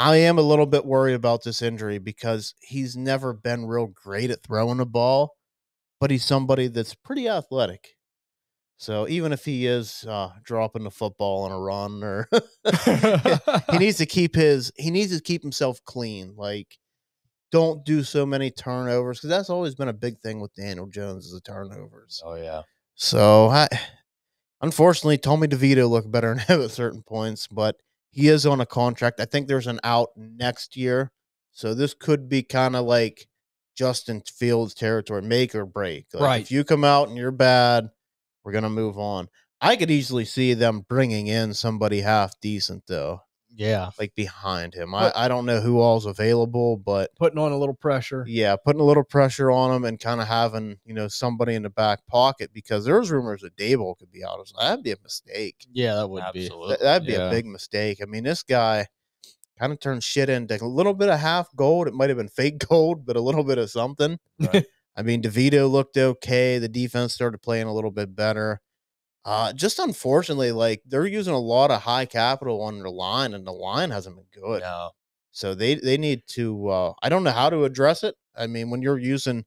I am a little bit worried about this injury because he's never been real great at throwing a ball, but he's somebody that's pretty athletic. So even if he is dropping the football on a run, or he needs to keep himself clean. Like, don't do so many turnovers, because that's always been a big thing with Daniel Jones, is the turnovers. Oh yeah. So unfortunately, Tommy DeVito looked better than him at certain points, but he is on a contract. I think there's an out next year. So this could be kind of like Justin Fields territory, make or break. Like, right. If you come out and you're bad, we're going to move on. I could easily see them bringing in somebody half decent, though. Yeah. like behind him. I don't know who all's available, but Putting on a little pressure. yeah, putting a little pressure on him and kind of having, somebody in the back pocket, because there's rumors that Dable could be out. That'd be a mistake. Yeah, that would Absolutely. That'd be a big mistake. I mean, this guy kind of turned shit into a little bit of half gold. It might have been fake gold, but a little bit of something. Right. I mean, DeVito looked okay. The defense started playing a little bit better. Just unfortunately, like, they're using a lot of high capital on their line, and the line hasn't been good. No. So they need to. I don't know how to address it. I mean, when you're using,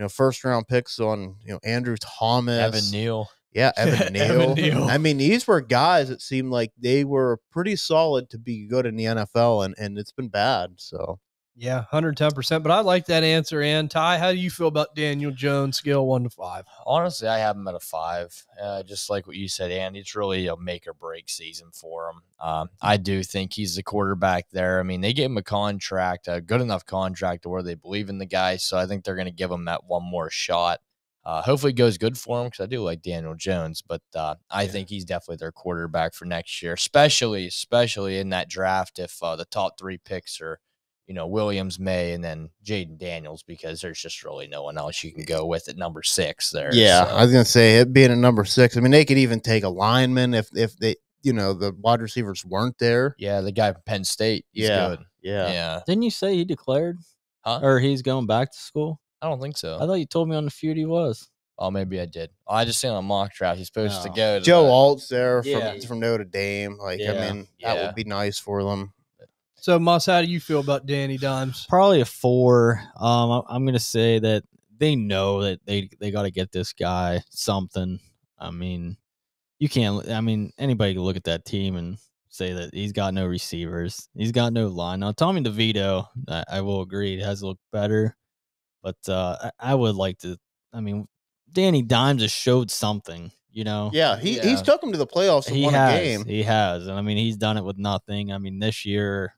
first round picks on, Andrew Thomas, Evan Neal. Yeah, Evan Neal. Evan Neal. I mean, these were guys that seemed like they were pretty solid to be good in the NFL, and it's been bad. So Yeah, 110%. But I like that answer. And Ty, how do you feel about Daniel Jones, scale 1 to 5? Honestly, I have him at a 5. Just like what you said, Andy, it's really a make or break season for him. I do think he's the quarterback there. I mean, they gave him a contract, a good enough contract to where they believe in the guy. So I think they're going to give him that one more shot. Hopefully it goes good for him, because I do like Daniel Jones, but I think he's definitely their quarterback for next year, especially in that draft if the top 3 picks are, Williams, May, and then Jaden Daniels, because there's just really no one else you can go with at number 6 there. yeah, so. I was gonna say it being a number 6. I mean, they could even take a lineman if they, the wide receivers weren't there. Yeah, the guy from Penn State, he's good. Yeah. Didn't you say he declared? Huh? Or he's going back to school? I don't think so. I thought you told me on the feud he was. Oh, maybe I did. I just seen on mock draft he's supposed to No. go to Joe the- Alt's there Yeah. from Notre Dame. Like, I Yeah. mean, that Yeah. would be nice for them. So, Muss, how do you feel about Danny Dimes? Probably a 4. I'm gonna say that they know that they got to get this guy something. I mean, you can't. I mean, anybody can look at that team and say that he's got no receivers, he's got no line. Now, Tommy DeVito, I will agree, has looked better, but I would like to. I mean, Danny Dimes has showed something. Yeah, he's Yeah. took them to the playoffs and He won has. a game. He has. And I mean, he's done it with nothing. I mean, this year,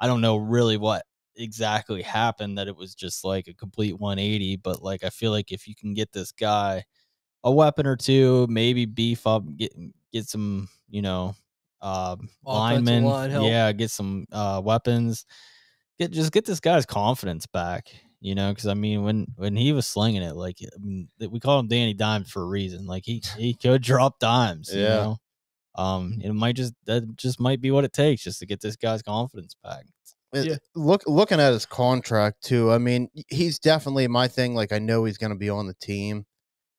I don't know really what exactly happened, that it was just like a complete 180. But like, I feel like if you can get this guy a weapon or two, maybe beef up, get some, linemen. line help. Yeah, get some weapons. Get this guy's confidence back. Because I mean, when he was slinging it, like, I mean, we call him Danny Dimes for a reason. Like, he could drop dimes. Yeah. That just might be what it takes just to get this guy's confidence back. Yeah. Looking at his contract too, I mean, he's definitely my thing. Like, I know he's going to be on the team.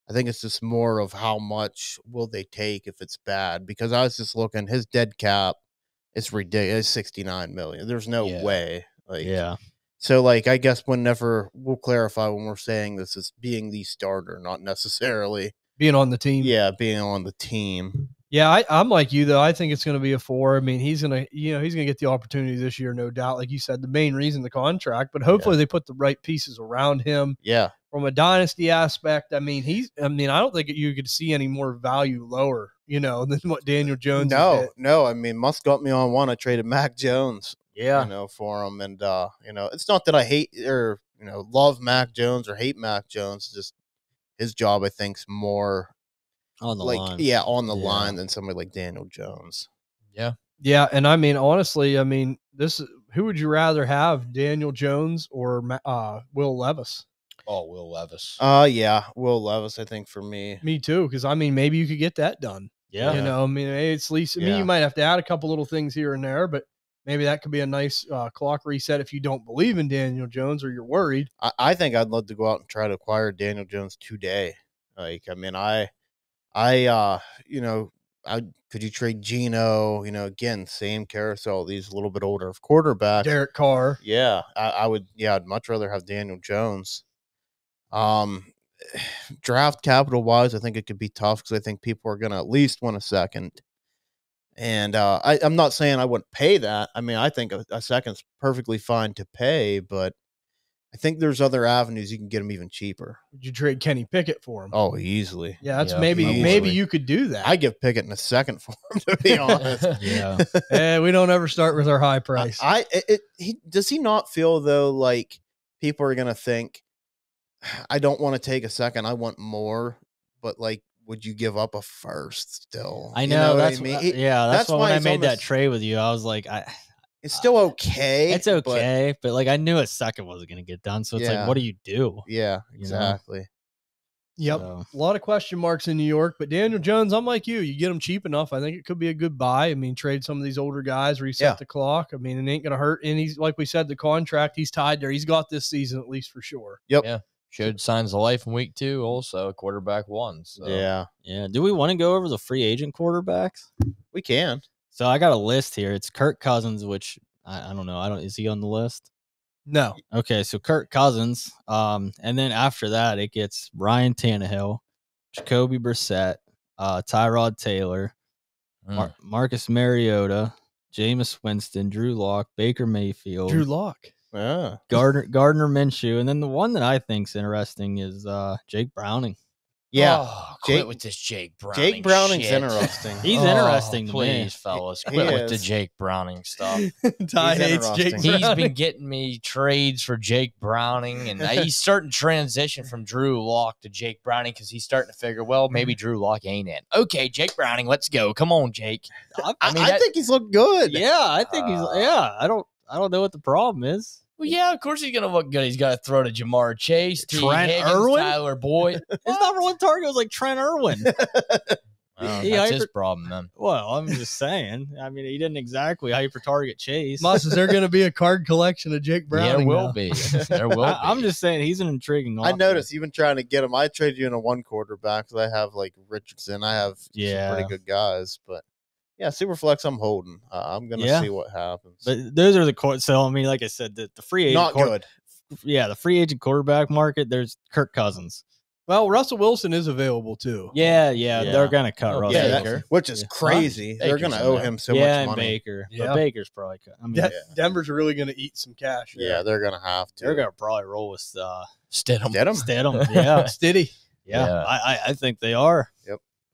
I think it's just more of how much will they take if it's bad, because I was just looking, his dead cap, it's ridiculous. It's 69 million. There's no Yeah. way. Like, Yeah. So, like, I guess we'll clarify when we're saying this is being the starter, not necessarily, Being on the team. yeah, being on the team. Yeah, I'm like you though. I think it's going to be a 4. I mean, he's going to get the opportunity this year, no doubt. Like you said, the main reason the contract, but hopefully they put the right pieces around him. Yeah. From a dynasty aspect, I mean, I don't think you could see any more value lower, than what Daniel Jones. No. I mean, Musk got me on one. I traded Mac Jones. Yeah. For him, and it's not that I hate or love Mac Jones or hate Mac Jones. Just his job, I think, is more On the like line. on the Yeah. line than somebody like Daniel Jones. Yeah, and I mean, honestly, I mean, who would you rather have, Daniel Jones or Will Levis? Oh, Will Levis. Yeah, Will Levis, I think, for me. Me too, because I mean, maybe you could get that done. Yeah. I mean, it's at least. I mean, you might have to add a couple little things here and there, but maybe that could be a nice clock reset if you don't believe in Daniel Jones or you're worried. I think I'd love to go out and try to acquire Daniel Jones today. Like, I mean, could you trade Geno? Again, same carousel. These a little bit older quarterbacks. Derek Carr. Yeah, I would. Yeah, I'd much rather have Daniel Jones. Draft capital wise, I think it could be tough because I think people are going to at least want a second. And I'm not saying I wouldn't pay that. I mean, I think a second's perfectly fine to pay, but I think there's other avenues you can get him even cheaper. Would you trade Kenny Pickett for him? Oh, easily. Yeah, that's Yeah, maybe easily. you could do that. I give Pickett in a second for him, to be honest. Yeah. We don't ever start with our high price. Does he not feel though like people are gonna think I don't want to take a second, I want more, but like would you give up a first still? I know, what that's I mean? that's why when I he's made on that this- trade with you, I was like, It's still okay. it's okay, but like I knew a second wasn't going to get done, so it's Yeah. like, what do you do? Yeah, You know? exactly. Yep. So, A lot of question marks in New York, but Daniel Jones, I'm like you get him cheap enough. I think it could be a good buy. I mean, trade some of these older guys, reset the clock. I mean, it ain't going to hurt. And he's, like we said, the contract, he's tied there. He's got this season at least for sure. Yep. Yeah. Showed signs of life in week 2. Also, quarterback 1. So. Yeah, yeah. Do we want to go over the free agent quarterbacks? we can. So I got a list here. It's Kirk Cousins, which I don't know. Is he on the list? No. Okay, so Kirk Cousins. And then after that, it gets Ryan Tannehill, Jacoby Brissett, Tyrod Taylor, Marcus Mariota, Jameis Winston, Drew Lock, Baker Mayfield, Drew Lock. Yeah. Gardner Minshew, and then the one that I think's interesting is Jake Browning. Yeah. Oh, quit Jake- with this Jake Browning. Jake Browning's shit. interesting. He's interesting to please, me. fellas. He Quit with the is. Jake Browning stuff. Ty He's hates Jake interesting. He's Browning. been getting me trades for Jake Browning, and he's starting to transition from Drew Lock to Jake Browning because he's starting to figure, well, maybe Drew Lock ain't it. Okay, Jake Browning, let's go. Come on, Jake. I think he's looked good. Yeah, I think he's. Yeah, I don't know what the problem is. Well, yeah, of course he's gonna look good. He's got to throw to Jamar Chase, T. Trent Higgins, Irwin? Tyler Boyd. His number one target was like Trent Irwin. He That's hyper- his problem then. Well, I'm just saying. I mean, he didn't exactly hyper target Chase. Moss, is there going to be a card collection of Jake Browning? There will now? be. There will be. I'm just saying he's an intriguing. I option. noticed you've been trying to get him. I traded you in a 1 quarterback because I have like Richardson. I have Yeah. some pretty good guys, but yeah, Superflex I'm holding. I'm gonna Yeah. see what happens. But those are the court. So I mean, like I said, the free agent Not good. Yeah, the free agent quarterback market. There's Kirk Cousins. Well, Russell Wilson is available too. Yeah, Yeah. they're gonna cut Oh, Russell. Yeah, Baker. that, which is Yeah. crazy. They're Baker's gonna in owe there. him so yeah, much and money. Baker. Yeah. But Baker's probably. I mean, Denver's really going to eat some cash. Yeah, they're gonna have to. they're gonna probably roll with Stidham. Get him. Stidham. Yeah, Stiddy. yeah. Yeah. I think they are.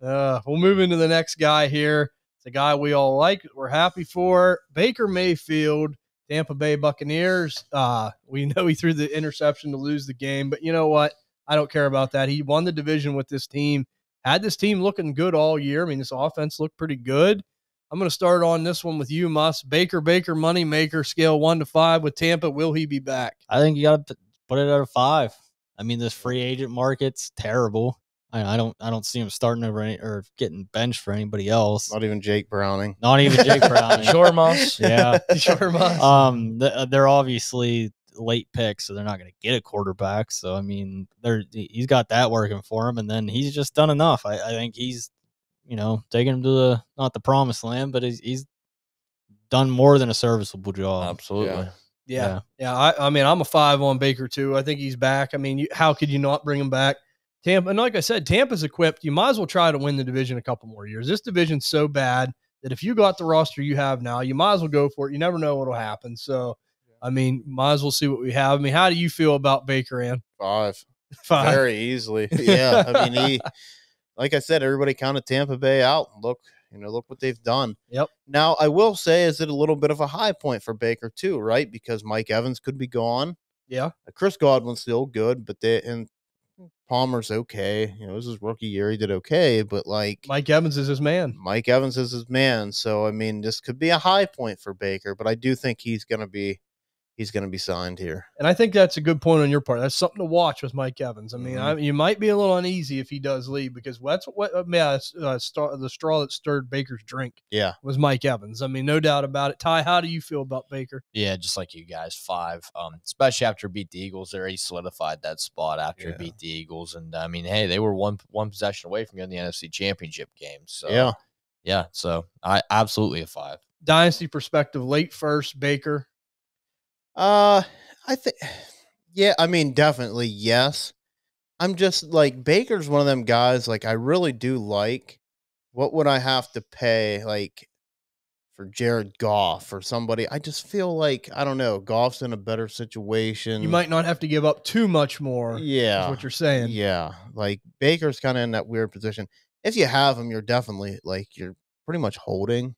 We'll move into the next guy here. It's a guy we all like. We're happy for. Baker Mayfield, Tampa Bay Buccaneers. We know he threw the interception to lose the game, but you know what? I don't care about that. He won the division with this team. Had this team looking good all year. I mean, this offense looked pretty good. I'm going to start on this one with you, Muss. Baker money maker scale 1 to 5 with Tampa. Will he be back? I think you got to put it at a 5. I mean, this free agent market's terrible. I don't see him starting over or getting benched for anybody else. Not even Jake Browning. Not even Jake Browning. Sure, Moss. Yeah. Sure, Muss. They're obviously late picks, so they're not going to get a quarterback. So I mean, he's got that working for him, and then he's just done enough. I think he's, taking him to not the promised land, but he's done more than a serviceable job. Absolutely. Yeah. I mean, I'm a 5 on Baker too. I think he's back. I mean, how could you not bring him back? Tampa, and like I said, Tampa's equipped. You might as well try to win the division a couple more years. This division's so bad that if you got the roster you have now, you might as well go for it. You never know what'll happen. So, I mean, might as well see what we have. I mean, how do you feel about Baker, Ann? 5. 5. Very easily. Yeah. I mean, like I said, everybody counted Tampa Bay out. Look what they've done. Yep. Now, I will say, is it a little bit of a high point for Baker too, right? Because Mike Evans could be gone. Yeah. Chris Godwin's still good, but and Palmer's okay. This is his rookie year. He did okay, but Mike Evans is his man. Mike Evans is his man. So, I mean, this could be a high point for Baker, but I do think he's going to be signed here. And I think that's a good point on your part. That's something to watch with Mike Evans. I mean, you might be a little uneasy if he does leave because that's the straw that stirred Baker's drink. Yeah. Was Mike Evans. I mean, no doubt about it. Ty, how do you feel about Baker? Yeah, just like you guys, 5. Especially after he beat the Eagles, he solidified that spot after he beat the Eagles. And I mean, hey, they were one possession away from getting the NFC Championship game. So yeah. So I absolutely a 5. Dynasty perspective, late first, Baker. I think, I mean, definitely yes. I'm just Baker's one of them guys. I really do like. What would I have to pay for Jared Goff or somebody? I just feel I don't know. Goff's in a better situation. You might not have to give up too much more. Yeah, is what you're saying. Yeah, Baker's kind of in that weird position. If you have him, you're definitely you're pretty much holding.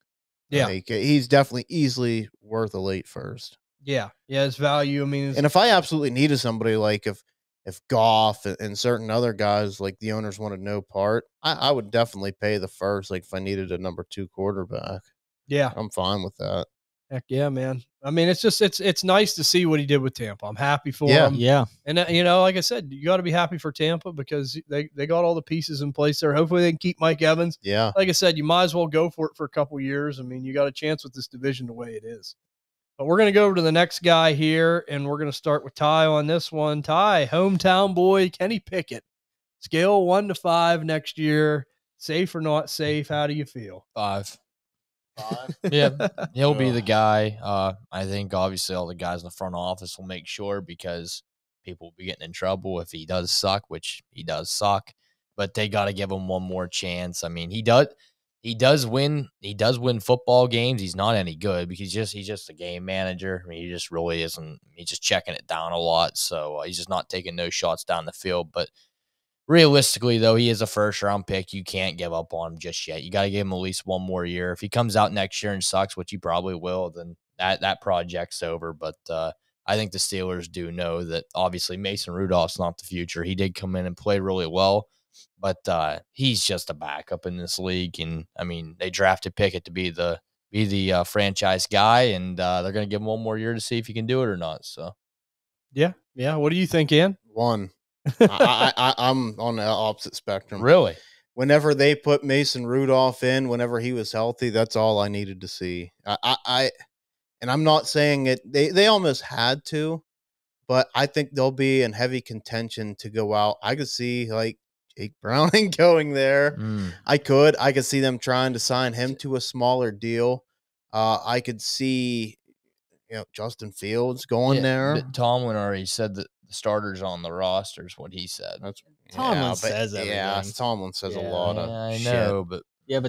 Yeah, he's definitely easily worth a late first. Yeah, his value. I mean, and if I absolutely needed somebody, if if Goff and certain other guys, like the owners wanted no part, I would definitely pay the first. Like if I needed a number 2 quarterback, Yeah. I'm fine with that. Heck yeah, man. I mean, it's just it's nice to see what he did with Tampa. I'm happy for Yeah. him. Yeah. And like I said, you got to be happy for Tampa because they got all the pieces in place there. Hopefully they can keep Mike Evans. Yeah. Like I said, you might as well go for it for a couple years. I mean, you got a chance with this division the way it is. But we're going to go over to the next guy here, and we're going to start with Ty on this one. Ty, hometown boy, Kenny Pickett. Scale 1 to 5 next year. Safe or not safe? How do you feel? 5. Yeah, he'll be the guy. I think obviously all the guys in the front office will make sure because people will be getting in trouble if he does suck, which he does suck. But they got to give him one more chance. I mean, he does win football games. He's not any good because he's just a game manager. I mean, he just really isn't. He's just checking it down a lot. So he's just not taking no shots down the field. But realistically, though, he is a first-round pick. You can't give up on him just yet. You got to give him at least one more year. If he comes out next year and sucks, which he probably will, then that project's over. But I think the Steelers do know that obviously Mason Rudolph's not the future. He did come in and play really well, but he's just a backup in this league. And I mean, they drafted Pickett to be the franchise guy, and they're going to give him one more year to see if he can do it or not. So, yeah. What do you think, Ian? 1. I'm on the opposite spectrum. Really? Whenever they put Mason Rudolph in, whenever he was healthy, that's all I needed to see. And I'm not saying it. They almost had to, but I think they'll be in heavy contention to go out. I could see like Jake Browning going there. I could see them trying to sign him to a smaller deal. I could see, Justin Fields going there. But Tomlin already said that the starters on the roster is what he said. Tomlin says everything. Yeah, Tomlin says a lot of I shit. know, but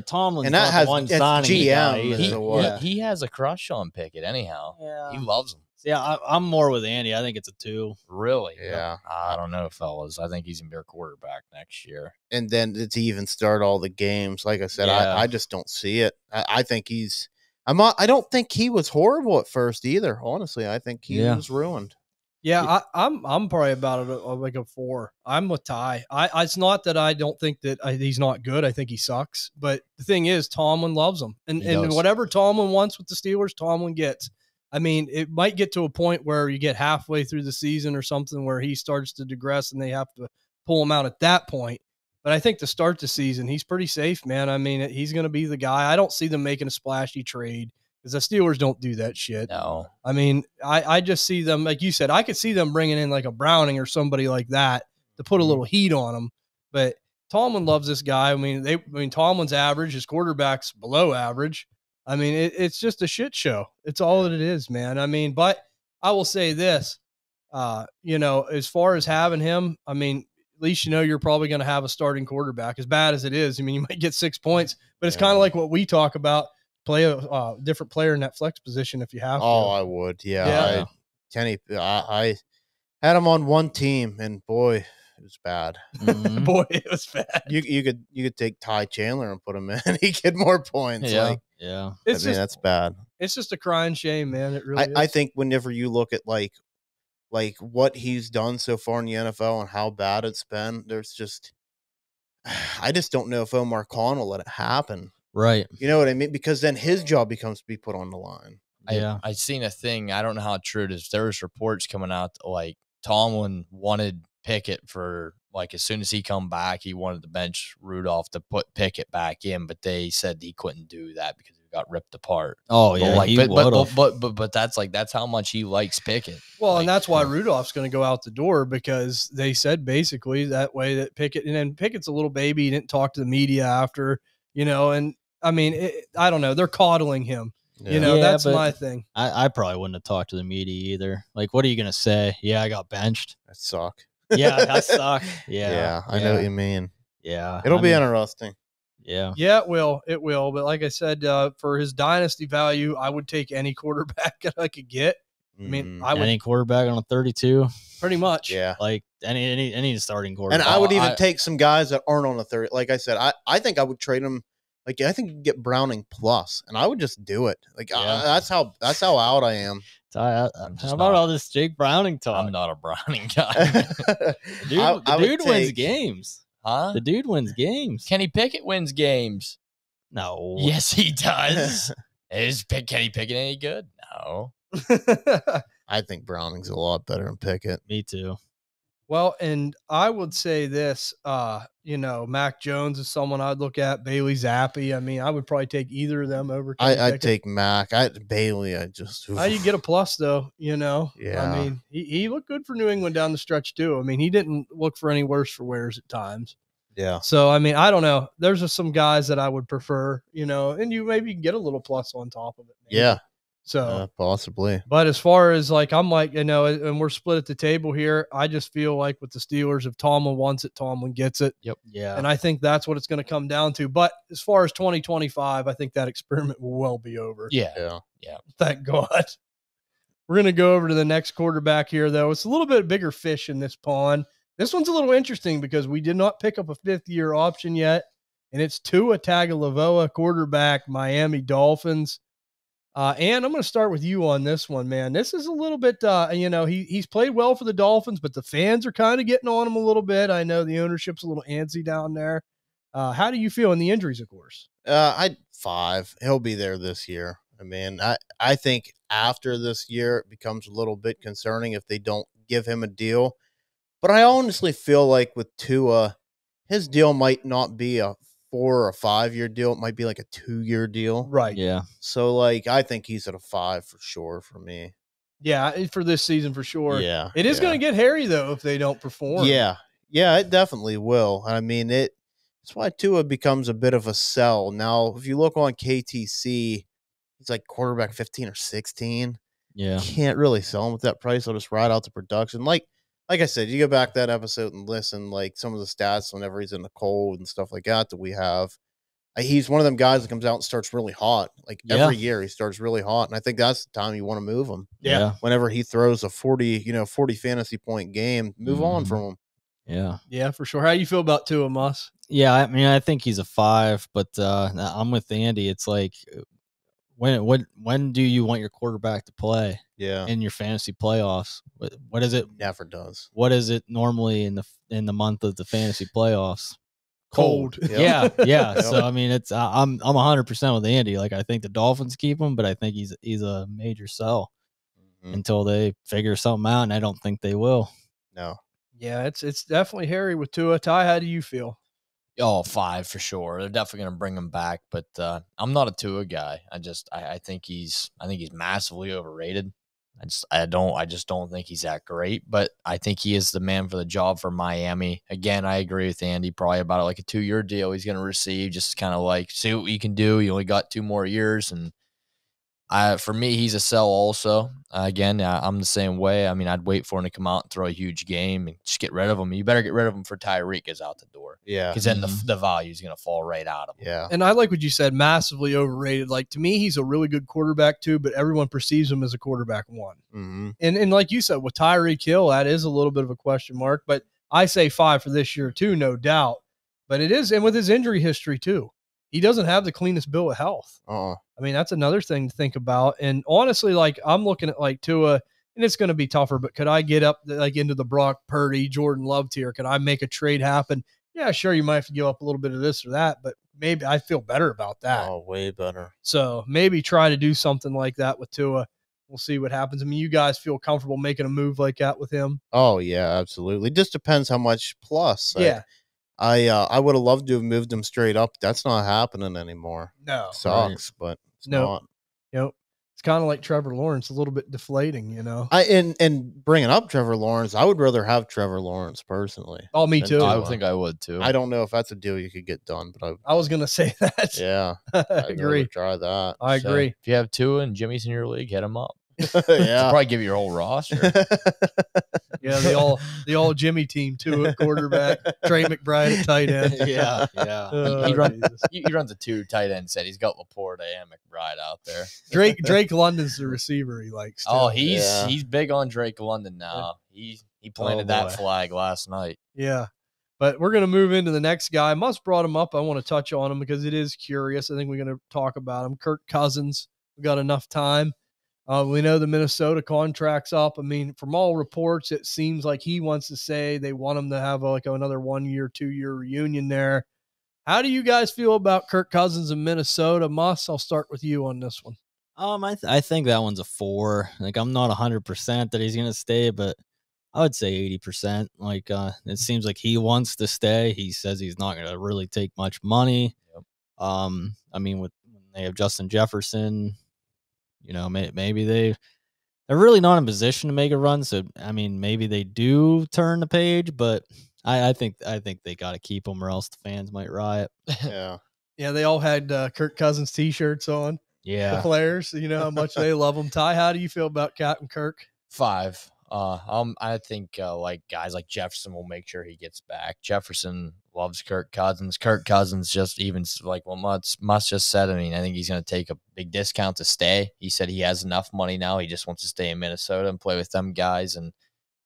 Tomlin's And that not has- the one that's signing the guy GM, either. so what? he has a crush on Pickett anyhow. Yeah. He loves him. Yeah, I'm more with Andy. I think it's a 2. Really? Yeah. I don't know, fellas. I think he's going to be our quarterback next year. And then to even start all the games, like I said, Yeah. I just don't see it. I think he's – I don't think he was horrible at first either, honestly. I think he was ruined. Yeah, I'm probably about like a 4. I'm with Ty. It's not that I don't think that he's not good. I think he sucks. But the thing is, Tomlin loves him, and whatever Tomlin wants with the Steelers, Tomlin gets. I mean, it might get to a point where you get halfway through the season or something where he starts to digress, and they have to pull him out at that point. But I think to start the season, he's pretty safe, man. I mean, he's going to be the guy. I don't see them making a splashy trade. Because the Steelers don't do that shit. No. I mean, I just see them, like you said, I could see them bringing in like a Browning or somebody like that to put a little heat on him. But Tomlin loves this guy. I mean, Tomlin's average. His quarterback's below average. I mean, it's just a shit show. It's all that it is, man. I mean, but I will say this, as far as having him, I mean, at least you're probably going to have a starting quarterback. As bad as it is, I mean, you might get 6 points, but it's kind of like what we talk about. Play a different player in that flex position if you have to. Oh, I would. Yeah. Kenny, I had him on one team, and boy, it was bad. Mhm. Boy, it was bad. You could take Ty Chandler and put him in, and he get more points. Yeah. Yeah. That's bad. It's just a crying shame, man. It really is. I think whenever you look at like what he's done so far in the NFL and how bad it's been, I just don't know if Omar Khan will let it happen. Right. You know what I mean? Because then his job becomes to be put on the line. I seen a thing. I don't know how true it is. There was reports coming out that, like, Tomlin wanted Pickett for, like, as soon as he come back, he wanted to bench Rudolph to put Pickett back in, but they said he couldn't do that because he got ripped apart. Oh yeah, but that's how much he likes Pickett. Well, and that's why Rudolph's going to go out the door, because they said basically that way that Pickett, and then Pickett's a little baby. He didn't talk to the media after, and I mean, I don't know. They're coddling him. Yeah. That's my thing. I probably wouldn't have talked to the media either. Like, what are you going to say? Yeah, I got benched. That suck. Yeah, I suck. Yeah. I know what you mean. Yeah. It'll be interesting. Yeah. Yeah, it will. It will. But like I said, for his dynasty value, I would take any quarterback that I could get. I mean, I would Any quarterback on a 32, pretty much. Yeah. like any starting quarterback. And I would even take some guys that aren't on the 30. Like I said, I think I would trade them. Like, I think you get Browning plus, and I would just do it. Like, that's how out I am. How just about not- all this Jake Browning talk? I'm not a Browning guy. The dude wins games. Huh? The dude wins games. Kenny Pickett wins games. No. Yes, he does. Is Kenny Pickett any good? No. I think Browning's a lot better than Pickett. Me too. Well, and I would say this, Mac Jones is someone I'd look at. Bailey Zappi. I mean, I would probably take either of them over. Kenny I'd Pickett. take Mac. Bailey. How you get a plus though? Yeah. I mean, he looked good for New England down the stretch too. I mean, he didn't look for any worse for wears at times. Yeah. So I mean, I don't know. There's just some guys that I would prefer, and you maybe get a little plus on top of it. Maybe. Yeah. So possibly. But as far as I'm like, and we're split at the table here. I just feel like with the Steelers, if Tomlin wants it, Tomlin gets it. Yep. Yeah. And I think that's what it's going to come down to. But as far as 2025, I think that experiment will well be over. Yeah. Thank God. We're going to go over to the next quarterback here, though. It's a little bit bigger fish in this pond. This one's a little interesting because we did not pick up a fifth-year option yet, and it's Tua Tagovailoa, quarterback, Miami Dolphins. And I'm going to start with you on this one, man. This is a little bit, he's played well for the Dolphins, but the fans are kind of getting on him a little bit. I know the ownership's a little antsy down there. How do you feel in the injuries, of course? I'd 5. He'll be there this year. I mean, I think after this year, it becomes a little bit concerning if they don't give him a deal. But I honestly feel like with Tua, his deal might not be a 4 or 5 year deal. It might be like a 2-year deal. Right. Yeah. So, I think he's at a 5 for sure for me. Yeah, for this season for sure. Yeah. It is going to get hairy, though, if they don't perform. Yeah. Yeah, it definitely will. I mean, that's why Tua becomes a bit of a sell. Now, if you look on KTC, he's like quarterback 15 or 16. Yeah. Can't really sell him with that price. I'll just ride out the production. Like I said, you go back that episode and listen, some of the stats whenever he's in the cold and stuff like that we have. He's one of them guys that comes out and starts really hot. Every year he starts really hot. And I think that's the time you want to move him. Yeah. Whenever he throws a 40 fantasy point game, move on from him. Yeah. Yeah, for sure. How you feel about Tua, Muss? Yeah. I mean, I think he's a 5, but I'm with Andy. It's like, when do you want your quarterback to play? Yeah. In your fantasy playoffs? What is it? Never does. What is it normally in the month of the fantasy playoffs? Cold. Yep. Yeah. Yep. So I mean, I'm 100% with Andy. I think the Dolphins keep him, but I think he's a major sell until they figure something out, and I don't think they will. No. Yeah, it's definitely hairy with Tua. Ty, how do you feel? Oh, 5 for sure. They're definitely going to bring him back, but I'm not a Tua guy. I think he's massively overrated. I just don't think he's that great, but I think he is the man for the job for Miami. Again, I agree with Andy. Probably about a 2-year deal he's going to receive, just kind of see what he can do. He only got 2 more years, and for me, he's a sell also. Again, I'm the same way. I mean, I'd wait for him to come out and throw a huge game and just get rid of him. You better get rid of him for Tyreek is out the door. Yeah. Because then the value is going to fall right out of him. Yeah. And I like what you said, massively overrated. To me, he's a really good quarterback too, but everyone perceives him as a quarterback 1. Mm-hmm. And like you said, with Tyreek Hill, that is a little bit of a question mark, but I say 5 for this year too, no doubt. But it is, and with his injury history too, he doesn't have the cleanest bill of health. I mean, that's another thing to think about. And honestly, I'm looking at Tua, and it's going to be tougher, but could I get up into the Brock Purdy, Jordan Love tier? Could I make a trade happen? Yeah, sure. You might have to give up a little bit of this or that, but maybe I feel better about that. Oh, way better. So maybe try to do something like that with Tua. We'll see what happens. I mean, you guys feel comfortable making a move like that with him? Oh yeah, absolutely. Just depends how much plus. Yeah. I would have loved to have moved him straight up. That's not happening anymore. No. Sucks, but it's not. It's kind of like Trevor Lawrence, a little bit deflating, And bringing up Trevor Lawrence, I would rather have Trevor Lawrence personally. Oh, me than too. Tua. I would think I would too. I don't know if that's a deal you could get done, but I was going to say that. yeah, I I'd agree. rather try that. I So, agree. if you have Tua and Jimmy's in your league, hit him up. Yeah, Probably give you your whole roster. Yeah, the all Jimmy team too at quarterback, Trey McBride at tight end. Yeah. Oh, He runs Jesus. he runs a 2 tight end set. He's got Laporte and McBride out there. Drake London's the receiver he likes. Too. Oh, he's Yeah. big on Drake London now. He planted that boy. flag last night. Yeah. But we're going to move into the next guy. Muss brought him up. I want to touch on him because it is curious. I think we're going to talk about him. Kirk Cousins. We got enough time. We know the Minnesota contract's up. I mean, from all reports, it seems like he wants to say they want him to have another 1 year, 2 year reunion there. How do you guys feel about Kirk Cousins in Minnesota? Moss, I'll start with you on this one. I think that one's a 4. Like, I'm not 100% that he's going to stay, but I would say 80%. Like, it seems like he wants to stay. He says he's not going to really take much money. Yep. I mean, when they have Justin Jefferson, maybe they're really not in position to make a run. So, I mean, maybe they do turn the page, but I think they got to keep him, or else the fans might riot. Yeah. Yeah, they all had Kirk Cousins T-shirts on. Yeah, the players. You know how much they love him. Ty, how do you feel about Captain Kirk? 5. I think like guys like Jefferson will make sure he gets back. Jefferson loves Kirk Cousins. Kirk Cousins just even like what Mutz just said. I mean, I think he's going to take a big discount to stay. He said he has enough money now. He just wants to stay in Minnesota and play with them guys. And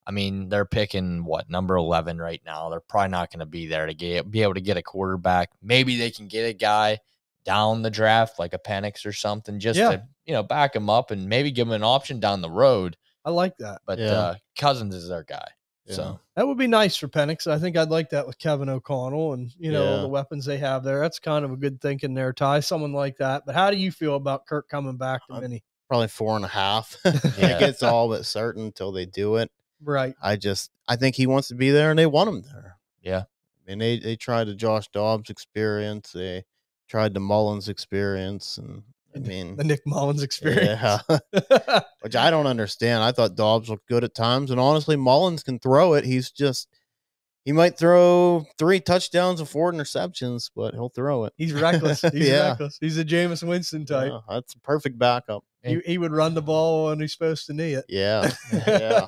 I mean, they're picking number 11 right now. They're probably not going to be there to be able to get a quarterback. Maybe they can get a guy down the draft like a Penix or something, just to back him up and maybe give him an option down the road. I like that. But Cousins is their guy. Yeah. So that would be nice for Penix. I think I'd like that with Kevin O'Connell and, the weapons they have there. That's kind of a good thinking there, Ty, someone like that. But how do you feel about Kirk coming back to Minnie? Probably 4.5. Like, it's all but certain until they do it. Right. I think he wants to be there and they want him there. Yeah. I mean, they tried the Josh Dobbs experience. They tried the Mullins experience, and I mean the Nick Mullins experience. Yeah. Which I don't understand. I thought Dobbs looked good at times, and honestly, Mullins can throw it. He might throw 3 touchdowns and 4 interceptions, but he'll throw it. He's reckless. He's reckless. He's a Jameis Winston type. Yeah, that's a perfect backup. He would run the ball when he's supposed to knee it. Yeah. Yeah.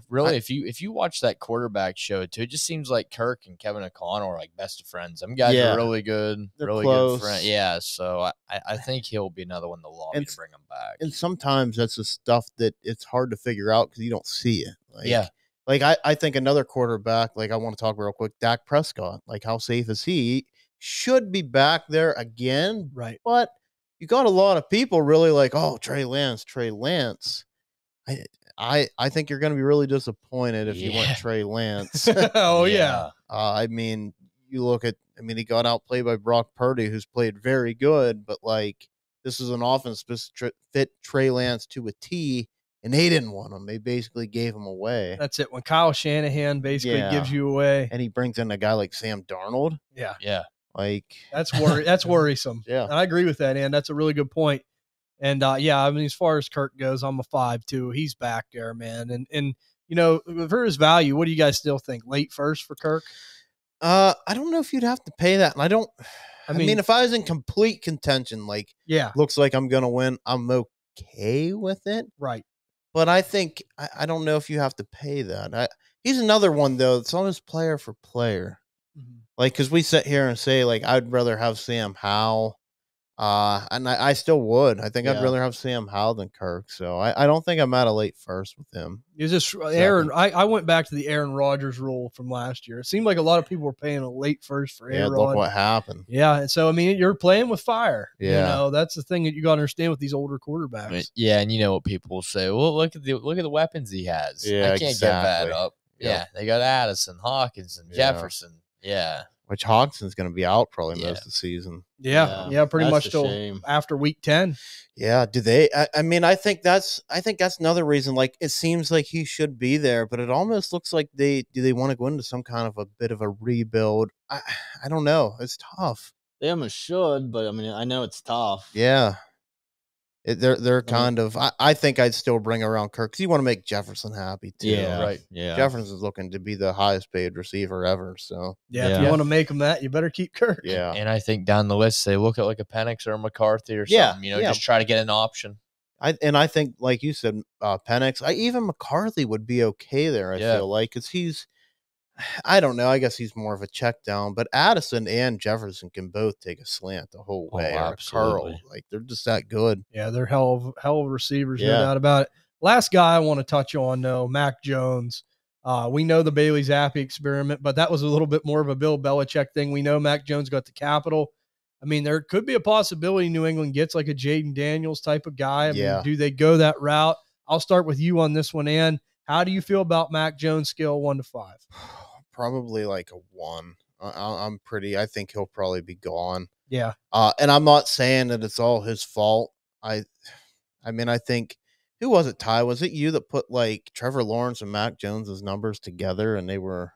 If you watch that quarterback show too, it just seems like Kirk and Kevin O'Connell are like best of friends. Them guys are really good. They're really close. Good friends. Yeah. So I think he'll be another one to lobby to bring him back. And sometimes that's the stuff that it's hard to figure out because you don't see it. Like, I think another quarterback, like I want to talk real quick, Dak Prescott, like how safe is he? Should be back there again. Right. But you got a lot of people really like, oh, Trey Lance. I think you're going to be really disappointed if you went Trey Lance. Oh, yeah. I mean, he got outplayed by Brock Purdy, who's played very good, but like this is an offense fit Trey Lance to a T. And they didn't want him. They basically gave him away. That's it. When Kyle Shanahan basically gives you away. And he brings in a guy like Sam Darnold. Yeah. Yeah. Like that's worrisome. Yeah. And I agree with that, and that's a really good point. And I mean, as far as Kirk goes, I'm a 5 too. He's back there, man. And for his value, what do you guys still think? Late first for Kirk? I don't know if you'd have to pay that. And I mean, if I was in complete contention, looks like I'm gonna win, I'm okay with it. Right. But I think I don't know if you have to pay that. He's another one though. It's almost player for player. Mm-hmm. Like, because we sit here and say like I'd rather have Sam Howell, and I still would. I think I'd rather have Sam Howell than Kirk. So I don't think I'm at a late first with him. It's just Aaron. I went back to the Aaron Rodgers rule from last year. It seemed like a lot of people were paying a late first for Aaron. Look what happened. Yeah, and so I mean, you're playing with fire. Yeah, that's the thing that you got to understand with these older quarterbacks. Yeah, and you know what people will say? Well, look at the weapons he has. Yeah, I can't give that up. Yeah, they got Addison, Hawkins, and Jefferson. Yeah. Which Hawkinson's going to be out probably most of the season. Yeah, pretty much till after week 10. Yeah, do they? I mean, I think that's another reason. Like, it seems like he should be there, but it almost looks like they want to go into some kind of a bit of a rebuild. I don't know. It's tough. They almost should, but I mean, I know it's tough. Yeah. They're kind of. I think I'd still bring around Kirk because you want to make Jefferson happy too. Yeah, right. Yeah, Jefferson's looking to be the highest paid receiver ever. So if you want to make him that, you better keep Kirk. Yeah, and I think down the list they look at like a Penix or a McCarthy or something. Just try to get an option. I think like you said, Penix. Even McCarthy would be okay there. I feel like because he's. I don't know. I guess he's more of a check down, but Addison and Jefferson can both take a slant the whole way. Or curl. Like they're just that good. Yeah, they're hell of receivers, no doubt about it. Last guy I want to touch on, though, Mac Jones. We know the Bailey Zappi experiment, but that was a little bit more of a Bill Belichick thing. We know Mac Jones got the capital. I mean, there could be a possibility New England gets like a Jaden Daniels type of guy. I Yeah. mean, do they go that route? I'll start with you on this one, Ann. How do you feel about Mac Jones' scale 1 to 5? Probably like a 1. I think he'll probably be gone. Yeah. And I'm not saying that it's all his fault. I mean, I think, who was it, Ty? Was it you that put like Trevor Lawrence and Mac Jones's numbers together and they were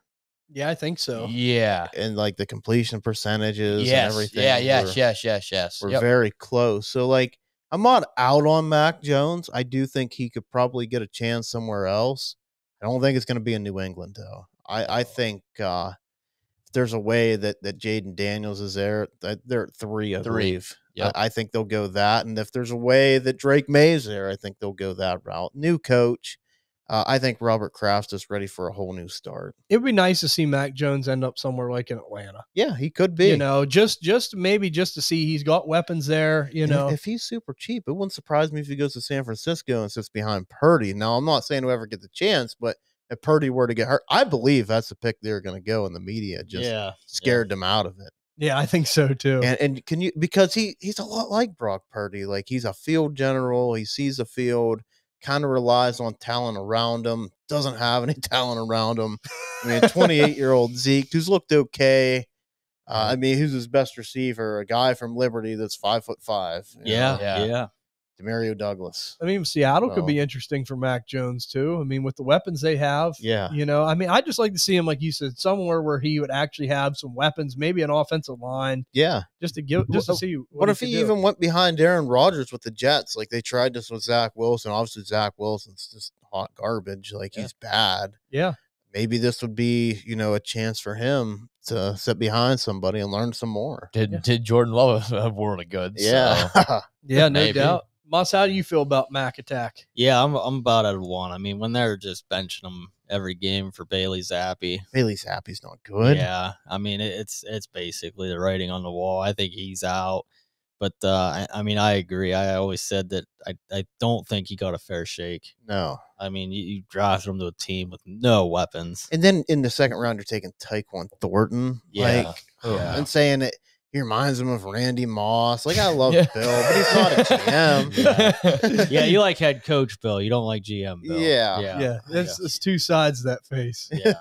Yeah, I think so. Yeah. and like the completion percentages Yes. and everything? Yes. We're Yep. very close. So like, I'm not out on Mac Jones. I do think he could probably get a chance somewhere else. I don't think it's going to be in New England though. I think if there's a way that Jaden Daniels is there, that they're at 3, I believe. Yep. I think they'll go that. And if there's a way that Drake May's there, I think they'll go that route. New coach. I think Robert Kraft's just ready for a whole new start. It would be nice to see Mac Jones end up somewhere like in Atlanta. Yeah, he could be. You know, just maybe just to see he's got weapons there, you And know. if he's super cheap, it wouldn't surprise me if he goes to San Francisco and sits behind Purdy. Now, I'm not saying whoever get the chance, but if Purdy were to get hurt, I believe that's the pick they're going to go, in the media just scared them out of it. Yeah, I think so too. And can you, because he's a lot like Brock Purdy. Like, he's a field general. He sees the field, kind of relies on talent around him, doesn't have any talent around him. I mean, 28-year-old Zeke, who's looked okay. I mean, who's his best receiver? A guy from Liberty that's 5'5". Yeah. Demario Douglas. I mean, Seattle could So- be interesting for Mac Jones too. I mean, with the weapons they have, Yeah. you know, I mean, I'd just like to see him, like you said, somewhere where he would actually have some weapons, maybe an offensive line, Yeah. just to see What if he could do. even went behind Aaron Rodgers with the Jets? Like, they tried this with Zach Wilson. Obviously, Zach Wilson's just hot garbage. Like, he's bad. Yeah. Maybe this would be, a chance for him to sit behind somebody and learn some more. Did Jordan Love a world of good? Yeah. So. Yeah, no Maybe. doubt. Moss, how do you feel about Mac Attack? Yeah, I'm about at a 1. I mean, when they're just benching him every game for Bailey Zappi. Bailey Zappi's not good. Yeah, I mean, it's basically the writing on the wall. I think he's out. But, I mean, I agree. I always said that I don't think he got a fair shake. No. I mean, you drafted him to a team with no weapons. And then in the second round, you're taking Tyquan Thornton. Yeah. And saying it, he reminds him of Randy Moss. Like, I love Bill, but he's not a GM. Yeah, you like head coach Bill. You don't like GM Bill. Yeah. Yeah, it's two sides of that face. Yeah.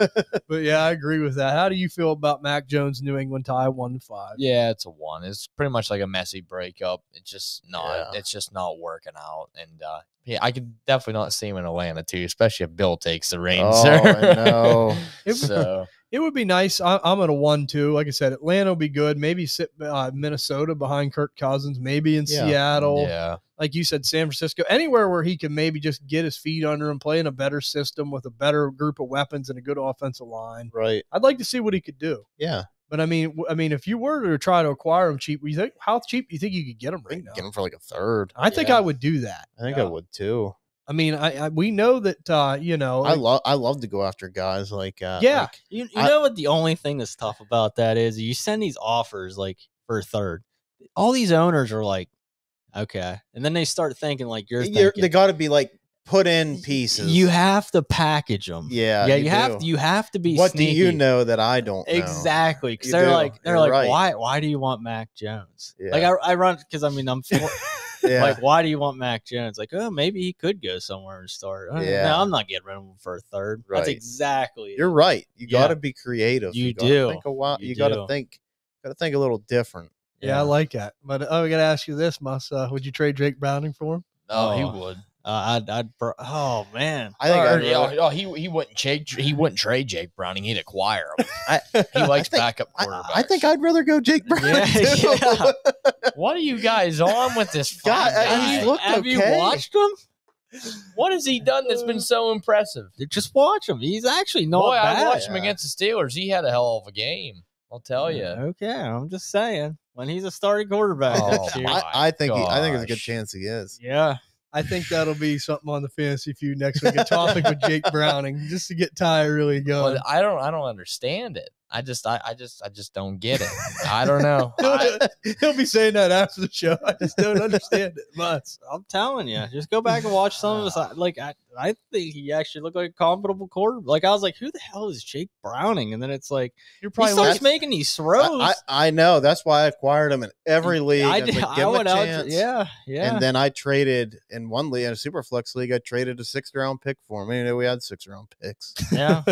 But yeah, I agree with that. How do you feel about Mac Jones, New England tie 1 to 5? Yeah, it's a 1. It's pretty much like a messy breakup. It's just not. Yeah. It's just not working out. And yeah, I could definitely not see him in Atlanta too, especially if Bill takes the reins. Oh, I know. So It would be nice. I'm at a 1 too. Like I said, Atlanta will be good. Maybe sit Minnesota behind Kirk Cousins. Maybe in Seattle. yeah, Like you said, San Francisco. Anywhere where he can maybe just get his feet under him, play in a better system with a better group of weapons and a good offensive line. Right. I'd like to see what he could do. Yeah. But I mean, if you were to try to acquire him cheap, how cheap do you think you could get him right now? Get him for like a third. I think I would do that. I think I would too. I mean, we know that I love to go after guys like Yeah. You know what the only thing that's tough about that is? You send these offers like for a third. All these owners are like, okay. And then they start thinking like you're thinking. They got to be like put in pieces. You have to package them. Yeah, Yeah, you do. you have to be What sneaky. do you know that I don't know? Exactly. Because You they're do. like You're right. why do you want Mac Jones? Yeah. Like I run because I mean I'm Yeah. like, why do you want Mac Jones? Like, oh, maybe he could go somewhere and start. Yeah. No, I'm not getting rid of him for a third. Right. That's exactly You're right. You Yeah. got to be creative. You gotta do. think a while. You You got to do. think. Got to think a little different. Yeah, I like that. But I got to ask you this, Mus. Would you trade Jake Browning for him? no, he Oh. would. Oh man. I think I'd Or, rather- he wouldn't trade Jake Browning. He'd acquire him. He likes backup quarterbacks. I think I'd rather go Jake Browning. Yeah, too. yeah. What are you guys on with this? God, guy? he's looked Have you okay. watched him? What has he done that's been so impressive? Just watch him. He's actually not Boy, bad. I watched him against the Steelers. He had a hell of a game. I'll tell you. Okay, I'm just saying. When he's a starting quarterback Oh, next year. my I think there's a good gosh. chance he is. Yeah. I think that'll be something on the fantasy feud next week. A topic with Jake Browning, just to get Ty really going. But I don't understand it. I just don't get it. I don't know. He'll be saying that after the show. I just don't understand it much. I'm telling you, just go back and watch some of us. Like I think he actually looked like a comfortable quarterback. Like I was like, who the hell is Jake Browning? And then it's like he starts making these throws. I know. That's why I acquired him in every league. I Give him a chance. Yeah. And then I traded in one league, in a super flex league. I traded a 6th-round pick for him. We had 6-round picks. Yeah.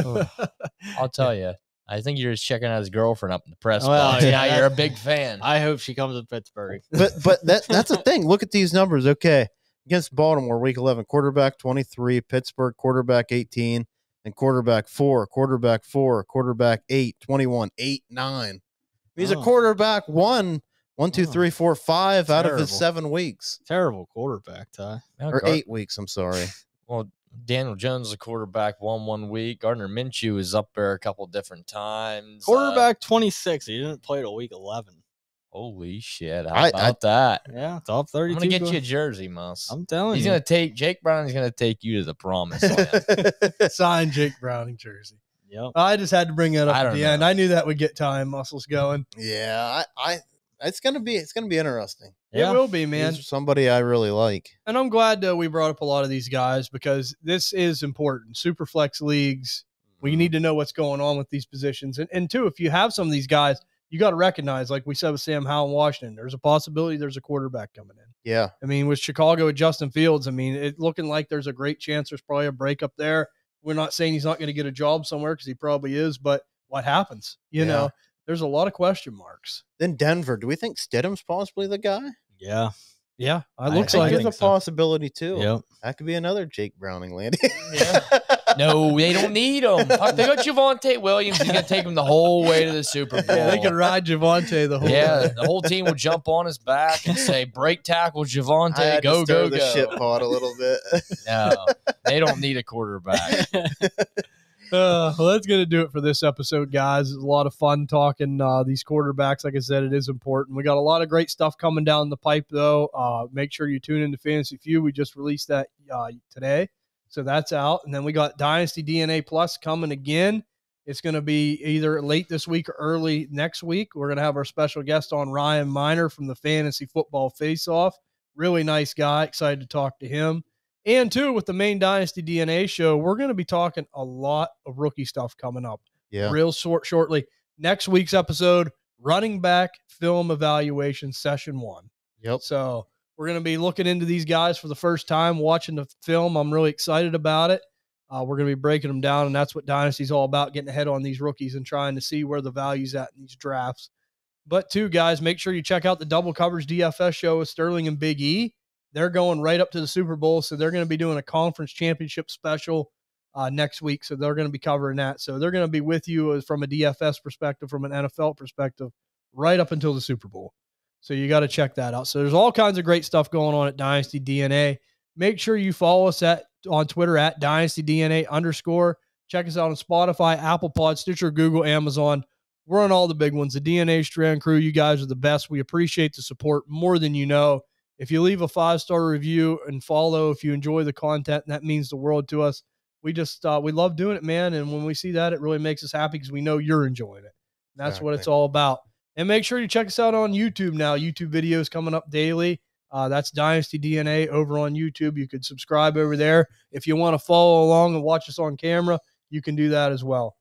I'll tell you. I think you're just checking out his girlfriend up in the press Well, box. yeah, Now you're a big fan. I hope she comes to Pittsburgh. But that's the thing. Look at these numbers. Okay. Against Baltimore, week 11, quarterback 23, Pittsburgh, quarterback 18, and quarterback 4, quarterback 8, 21, 8, 9. He's a quarterback 1, 2, 3, 4, 5 out of his 7 weeks. Terrible quarterback, Ty. Or 8 weeks, I'm sorry. Well, Daniel Jones is a quarterback 1 week. Gardner Minshew is up there a couple different times. Quarterback 26. He didn't play till week 11. Holy shit. How about that? Yeah, top 32. I'm going to get you a jersey, Mus. I'm telling He's you. going to take Jake Browning's going to take you to the promised land. Sign Jake Browning jersey. Yep. I just had to bring that up at the end. know. I knew that would get time muscles going. Yeah, it's gonna be interesting. It will be, man. He's somebody I really like. And I'm glad we brought up a lot of these guys because this is important. Super flex leagues, we need to know what's going on with these positions. And two, if you have some of these guys, you got to recognize, like we said with Sam Howell in Washington, there's a possibility there's a quarterback coming in. Yeah. I mean, with Chicago, with Justin Fields, I mean, it looking like there's a great chance there's probably a breakup there. We're not saying he's not going to get a job somewhere because he probably is, but what happens? You know, there's a lot of question marks. Then Denver, do we think Stidham's possibly the guy? Yeah. Yeah. I Looks think like there's it. a possibility too. Yep. That could be another Jake Browning landing. Yeah. No, they don't need him. They got Javonte Williams. He's going to take him the whole way to the Super Bowl. Yeah, they can ride Javonte the whole way. The whole team will jump on his back and say, break tackle, Javonte, I had go, to stir go, the go. shit pot a little bit. No, they don't need a quarterback. Well, that's going to do it for this episode, guys. It's a lot of fun talking these quarterbacks. Like I said, it is important. We got a lot of great stuff coming down the pipe, though. Make sure you tune into Fantasy Feud. We just released that today, so that's out. And then we got Dynasty DNA Plus coming again. It's going to be either late this week or early next week. We're going to have our special guest on, Ryan Miner from the Fantasy Football Face-Off. Really nice guy. Excited to talk to him. And, too, with the main Dynasty DNA show, we're going to be talking a lot of rookie stuff coming up real shortly. Next week's episode, running back film evaluation session 1. Yep. So we're going to be looking into these guys for the first time, watching the film. I'm really excited about it. We're going to be breaking them down, and that's what Dynasty's all about, getting ahead on these rookies and trying to see where the value's at in these drafts. But, too, guys, make sure you check out the Double Coverage DFS show with Sterling and Big E. They're going right up to the Super Bowl, so they're going to be doing a conference championship special next week, so they're going to be covering that. So they're going to be with you from a DFS perspective, from an NFL perspective, right up until the Super Bowl. So you got to check that out. So there's all kinds of great stuff going on at Dynasty DNA. Make sure you follow us on Twitter at DynastyDNA_. Check us out on Spotify, Apple Pod, Stitcher, Google, Amazon. We're on all the big ones. The DNA Strand crew, you guys are the best. We appreciate the support more than you know. If you leave a 5-star review and follow, if you enjoy the content, that means the world to us. We just, we love doing it, man. And when we see that, it really makes us happy because we know you're enjoying it. And that's what it's all about. And make sure you check us out on YouTube now. YouTube videos coming up daily. That's Dynasty DNA over on YouTube. You could subscribe over there. If you want to follow along and watch us on camera, you can do that as well.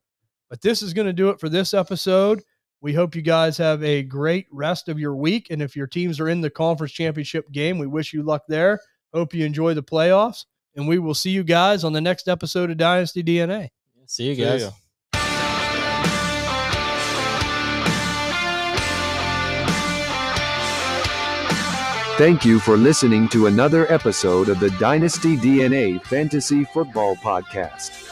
But this is going to do it for this episode. We hope you guys have a great rest of your week. And if your teams are in the conference championship game, we wish you luck there. Hope you enjoy the playoffs. And we will see you guys on the next episode of Dynasty DNA. See you guys. Thank you for listening to another episode of the Dynasty DNA Fantasy Football Podcast.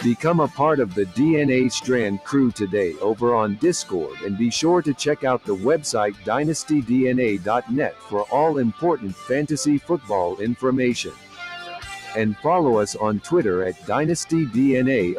Become a part of the DNA Strand crew today over on Discord, and be sure to check out the website dynastydna.net for all important fantasy football information. And follow us on Twitter at DynastyDNA_.